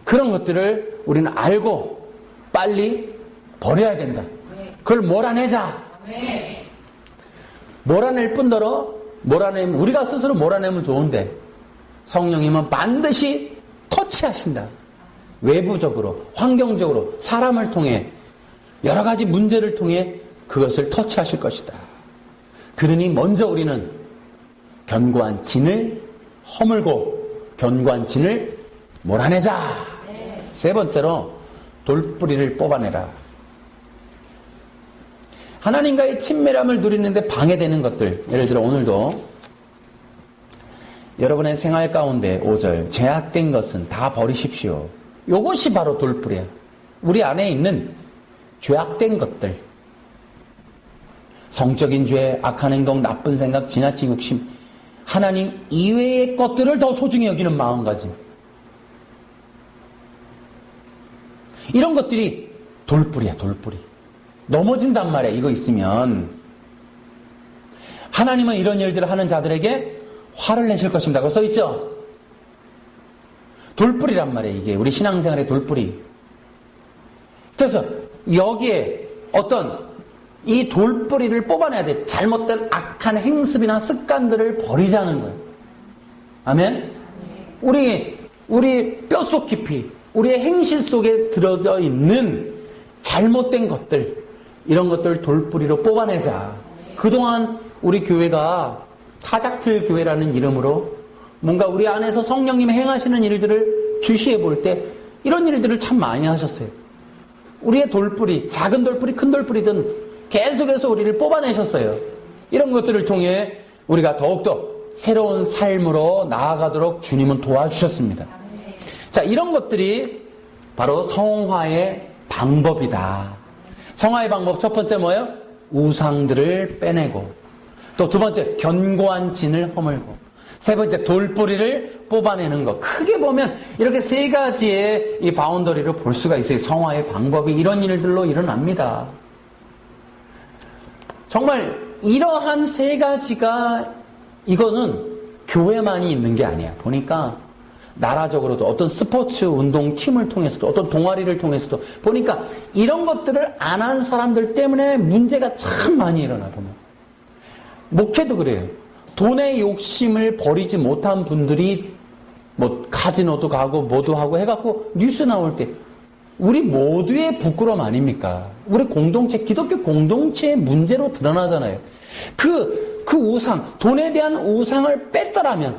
그런 것들을 우리는 알고 빨리 버려야 된다. 그걸 몰아내자. 몰아낼 뿐더러 우리가 스스로 몰아내면 좋은데 성령님은 반드시 터치하신다. 외부적으로, 환경적으로, 사람을 통해 여러 가지 문제를 통해 그것을 터치하실 것이다. 그러니 먼저 우리는 견고한 진을 허물고 견고한 진을 몰아내자. 세 번째로 돌뿌리를 뽑아내라. 하나님과의 친밀함을 누리는데 방해되는 것들, 예를 들어 오늘도 여러분의 생활 가운데 5절 죄악된 것은 다 버리십시오. 이것이 바로 돌뿌리야. 우리 안에 있는 죄악된 것들, 성적인 죄, 악한 행동, 나쁜 생각, 지나친 욕심, 하나님 이외의 것들을 더 소중히 여기는 마음가짐, 이런 것들이 돌뿌리야. 돌뿌리. 넘어진단 말이야. 이거 있으면 하나님은 이런 일들을 하는 자들에게 화를 내실 것입니다. 그거 써있죠? 돌뿌리란 말이에요. 이게 우리 신앙생활의 돌뿌리. 그래서 여기에 어떤 이 돌뿌리를 뽑아내야 돼. 잘못된 악한 행습이나 습관들을 버리자는 거예요. 아멘? 우리 뼛속 깊이, 우리의 행실 속에 들어져 있는 잘못된 것들, 이런 것들 돌뿌리로 뽑아내자. 그동안 우리 교회가 타작틀 교회라는 이름으로 뭔가 우리 안에서 성령님이 행하시는 일들을 주시해 볼 때 이런 일들을 참 많이 하셨어요. 우리의 돌뿌리, 작은 돌뿌리, 큰 돌뿌리든 계속해서 우리를 뽑아내셨어요. 이런 것들을 통해 우리가 더욱더 새로운 삶으로 나아가도록 주님은 도와주셨습니다. 자, 이런 것들이 바로 성화의 방법이다. 성화의 방법 첫 번째 뭐예요? 우상들을 빼내고, 또 두 번째 견고한 진을 허물고, 세 번째 돌뿌리를 뽑아내는 것. 크게 보면 이렇게 세 가지의 이 바운더리를 볼 수가 있어요. 성화의 방법이 이런 일들로 일어납니다. 정말 이러한 세 가지가, 이거는 교회만이 있는 게 아니야. 보니까 나라적으로도 어떤 스포츠 운동 팀을 통해서도 어떤 동아리를 통해서도 보니까 이런 것들을 안 한 사람들 때문에 문제가 참 많이 일어나. 보면 목회도 그래요. 돈의 욕심을 버리지 못한 분들이 뭐 카지노도 가고 뭐도 하고 해갖고 뉴스 나올 때 우리 모두의 부끄러움 아닙니까? 우리 공동체, 기독교 공동체의 문제로 드러나잖아요. 그 우상, 돈에 대한 우상을 뺐더라면,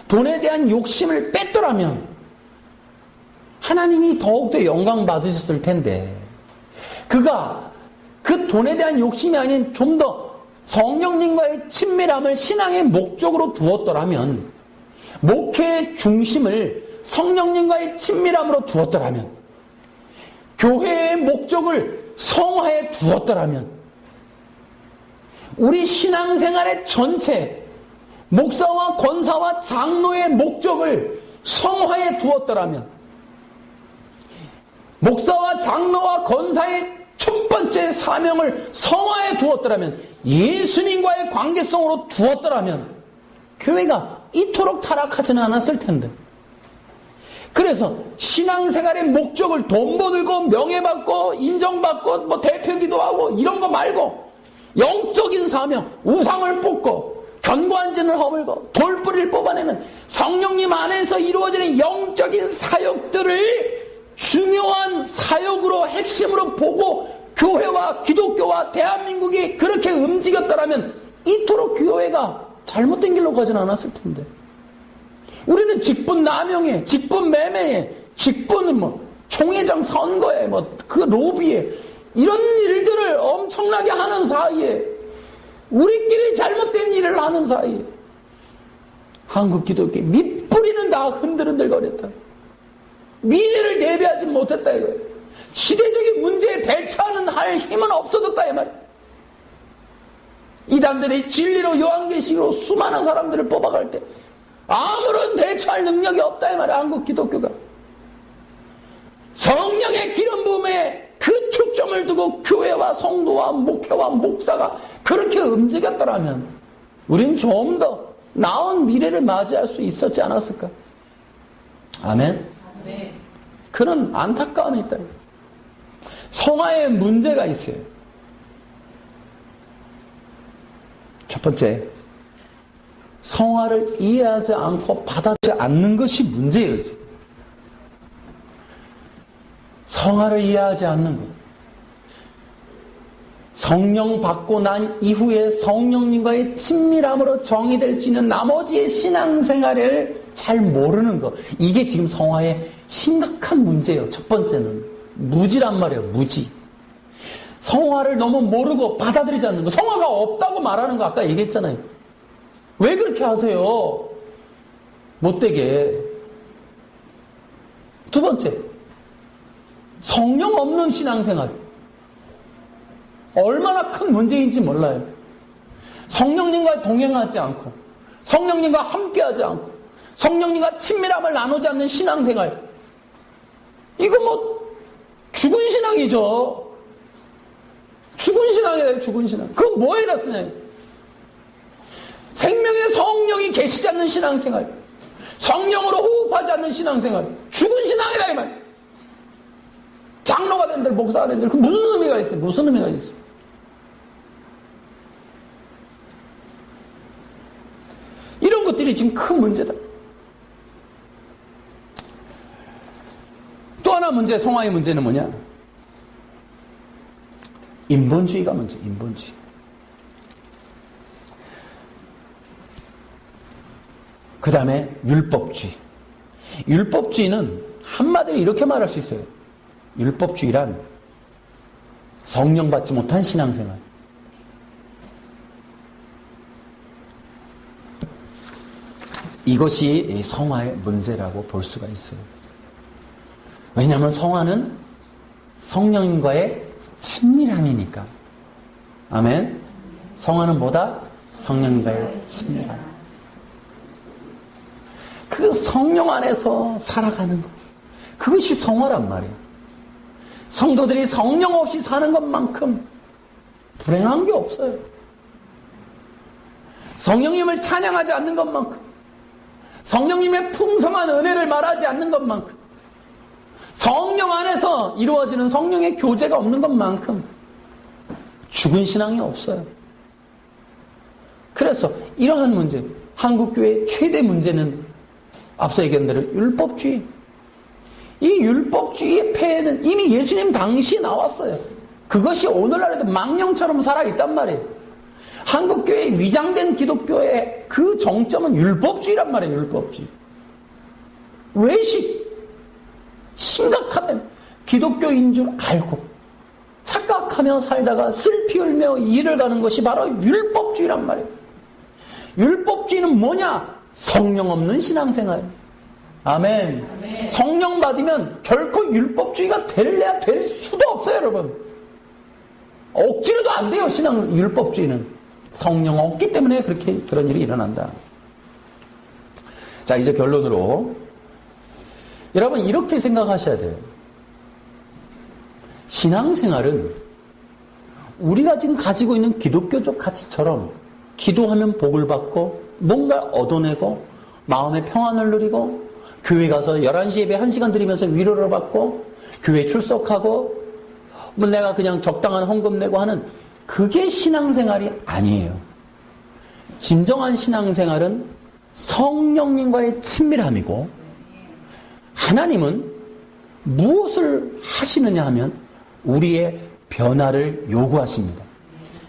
돈에 대한 욕심을 뺐더라면 하나님이 더욱더 영광 받으셨을 텐데, 그가 그 돈에 대한 욕심이 아닌 좀 더 성령님과의 친밀함을 신앙의 목적으로 두었더라면, 목회의 중심을 성령님과의 친밀함으로 두었더라면, 교회의 목적을 성화에 두었더라면, 우리 신앙생활의 전체 목사와 권사와 장로의 목적을 성화에 두었더라면, 목사와 장로와 권사의 첫 번째 사명을 성화에 두었더라면, 예수님과의 관계성으로 두었더라면 교회가 이토록 타락하지는 않았을 텐데. 그래서 신앙생활의 목적을 돈 벌고 명예받고 인정받고 뭐 대표기도 하고 이런 거 말고 영적인 사명, 우상을 뽑고 견고한 진을 허물고 돌뿌리를 뽑아내는 성령님 안에서 이루어지는 영적인 사역들을 중요한 사역으로, 핵심으로 보고 교회와 기독교와 대한민국이 그렇게 움직였더라면 이토록 교회가 잘못된 길로 가진 않았을 텐데. 우리는 직분 남용에, 직분 매매에, 직분 총회장 선거에, 그 로비에, 이런 일들을 엄청나게 하는 사이에, 우리끼리 잘못된 일을 하는 사이에 한국 기독교 밑뿌리는 다 흔들흔들거렸다. 미래를 대비하지 못했다 이거예요. 시대적인 문제에 대처하는 할 힘은 없어졌다 이 말이에요. 이단들이 진리로 요한계시로 수많은 사람들을 뽑아갈 때 아무런 대처할 능력이 없다 이 말이에요. 한국 기독교가. 성령의 기름 부음에 그 초점을 두고 교회와 성도와 목회와 목사가 그렇게 움직였더라면 우린 좀 더 나은 미래를 맞이할 수 있었지 않았을까? 아멘? 아멘. 그런 안타까움이 있다. 성화에 문제가 있어요. 첫 번째, 성화를 이해하지 않고 받아들이지 않는 것이 문제예요. 성화를 이해하지 않는 것. 성령 받고 난 이후에 성령님과의 친밀함으로 정의될 수 있는 나머지의 신앙생활을 잘 모르는 것. 이게 지금 성화의 심각한 문제예요. 첫 번째는 무지란 말이에요. 무지. 성화를 너무 모르고 받아들이지 않는 거. 성화가 없다고 말하는 거 아까 얘기했잖아요. 왜 그렇게 하세요? 못되게. 두 번째, 성령 없는 신앙생활. 얼마나 큰 문제인지 몰라요. 성령님과 동행하지 않고 성령님과 함께하지 않고 성령님과 친밀함을 나누지 않는 신앙생활. 이거 뭐 죽은 신앙이죠. 죽은 신앙이에요. 죽은 신앙. 그거 뭐에다 쓰냐. 생명의 성령이 계시지 않는 신앙생활. 성령으로 호흡하지 않는 신앙생활. 죽은 신앙이다 이 말. 장로가 된들 목사가 된들 그 무슨 의미가 있어요? 무슨 의미가 있어요? 이런 것들이 지금 큰 문제다. 또 하나 문제, 성화의 문제는 뭐냐? 인본주의가 문제, 인본주의. 그 다음에 율법주의. 율법주의는 한마디로 이렇게 말할 수 있어요. 율법주의란 성령 받지 못한 신앙생활. 이것이 성화의 문제라고 볼 수가 있어요. 왜냐하면 성화는 성령님과의 친밀함이니까. 아멘. 성화는 뭐다? 성령님과의 친밀함. 그 성령 안에서 살아가는 것. 그것이 성화란 말이에요. 성도들이 성령 없이 사는 것만큼 불행한 게 없어요. 성령님을 찬양하지 않는 것만큼, 성령님의 풍성한 은혜를 말하지 않는 것만큼, 성령 안에서 이루어지는 성령의 교제가 없는 것만큼 죽은 신앙이 없어요. 그래서 이러한 문제, 한국교회의 최대 문제는 앞서 얘기한 대로 율법주의. 이 율법주의의 폐해는 이미 예수님 당시에 나왔어요. 그것이 오늘날에도 망령처럼 살아있단 말이에요. 한국교회의 위장된 기독교의 그 정점은 율법주의란 말이에요. 율법주의. 외식. 심각하면 기독교인 줄 알고 착각하며 살다가 슬피 울며 일을 가는 것이 바로 율법주의란 말이에요. 율법주의는 뭐냐? 성령 없는 신앙생활. 아멘. 아멘. 성령 받으면 결코 율법주의가 될래야 될 수도 없어요, 여러분. 억지로도 안 돼요, 율법주의는. 성령 없기 때문에 그런 일이 일어난다. 자, 이제 결론으로. 여러분, 이렇게 생각하셔야 돼요. 신앙생활은 우리가 지금 가지고 있는 기독교적 가치처럼 기도하면 복을 받고 뭔가 얻어내고 마음의 평안을 누리고 교회 가서 11시 예배 1시간 드리면서 위로를 받고 교회 출석하고 뭐 내가 그냥 적당한 헌금 내고 하는 그게 신앙생활이 아니에요. 진정한 신앙생활은 성령님과의 친밀함이고 하나님은 무엇을 하시느냐 하면 우리의 변화를 요구하십니다.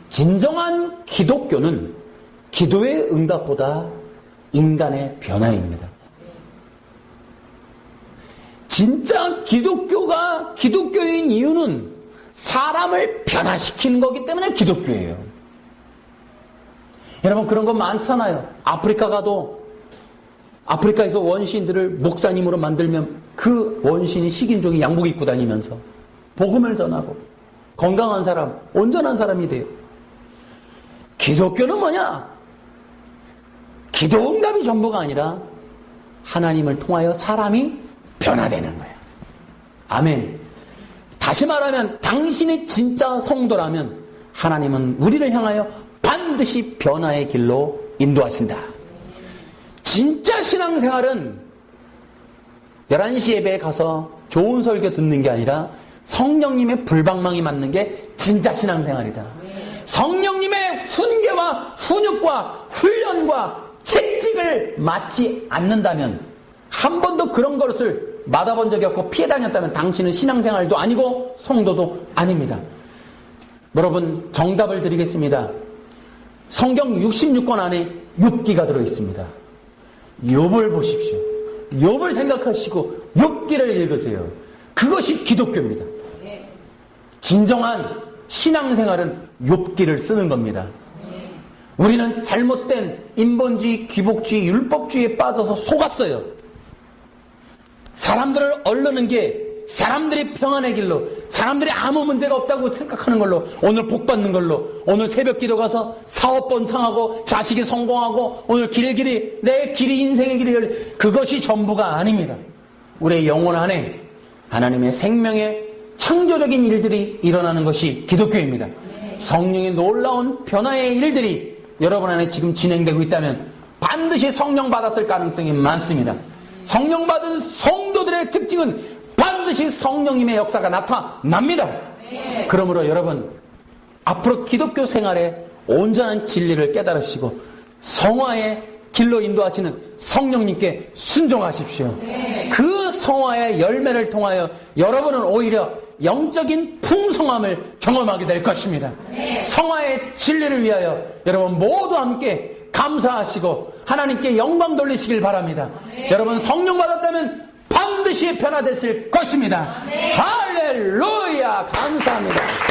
진정한 기독교는 기도의 응답보다 인간의 변화입니다. 진짜 기독교가 기독교인 이유는 사람을 변화시키는 거기 때문에 기독교예요. 여러분 그런 거 많잖아요. 아프리카 가도 아프리카에서 원시인들을 목사님으로 만들면 그 원시인이 식인종이 양복 입고 다니면서 복음을 전하고 건강한 사람, 온전한 사람이 돼요. 기독교는 뭐냐? 기도 응답이 전부가 아니라 하나님을 통하여 사람이 변화되는 거예요. 아멘. 다시 말하면 당신이 진짜 성도라면 하나님은 우리를 향하여 반드시 변화의 길로 인도하신다. 진짜 신앙생활은 11시 예배에 가서 좋은 설교 듣는 게 아니라 성령님의 불방망이 맞는 게 진짜 신앙생활이다. 성령님의 훈계와 훈육과 훈련과 채찍을 맞지 않는다면, 한 번도 그런 것을 맞아본 적이 없고 피해 다녔다면 당신은 신앙생활도 아니고 성도도 아닙니다. 여러분, 정답을 드리겠습니다. 성경 66권 안에 욥기가 들어있습니다. 욥을 보십시오. 욥을 생각하시고 욥기를 읽으세요. 그것이 기독교입니다. 진정한 신앙생활은 욥기를 쓰는 겁니다. 우리는 잘못된 인본주의, 귀복주의, 율법주의에 빠져서 속았어요. 사람들을 얼르는 게 사람들이 평안의 길로, 사람들이 아무 문제가 없다고 생각하는 걸로, 오늘 복 받는 걸로, 오늘 새벽 기도 가서 사업 번창하고 자식이 성공하고 오늘 길이 내 길이 인생의 길이, 그것이 전부가 아닙니다. 우리의 영혼 안에 하나님의 생명의 창조적인 일들이 일어나는 것이 기독교입니다. 성령의 놀라운 변화의 일들이 여러분 안에 지금 진행되고 있다면 반드시 성령 받았을 가능성이 많습니다. 성령 받은 성도들의 특징은 반드시 성령님의 역사가 나타납니다. 그러므로 여러분, 앞으로 기독교 생활에 온전한 진리를 깨달으시고 성화의 길로 인도하시는 성령님께 순종하십시오. 그 성화의 열매를 통하여 여러분은 오히려 영적인 풍성함을 경험하게 될 것입니다. 성화의 진리를 위하여 여러분 모두 함께 감사하시고 하나님께 영광 돌리시길 바랍니다. 여러분, 성령 받았다면 반드시 변화되실 것입니다. 할렐루야! 감사합니다.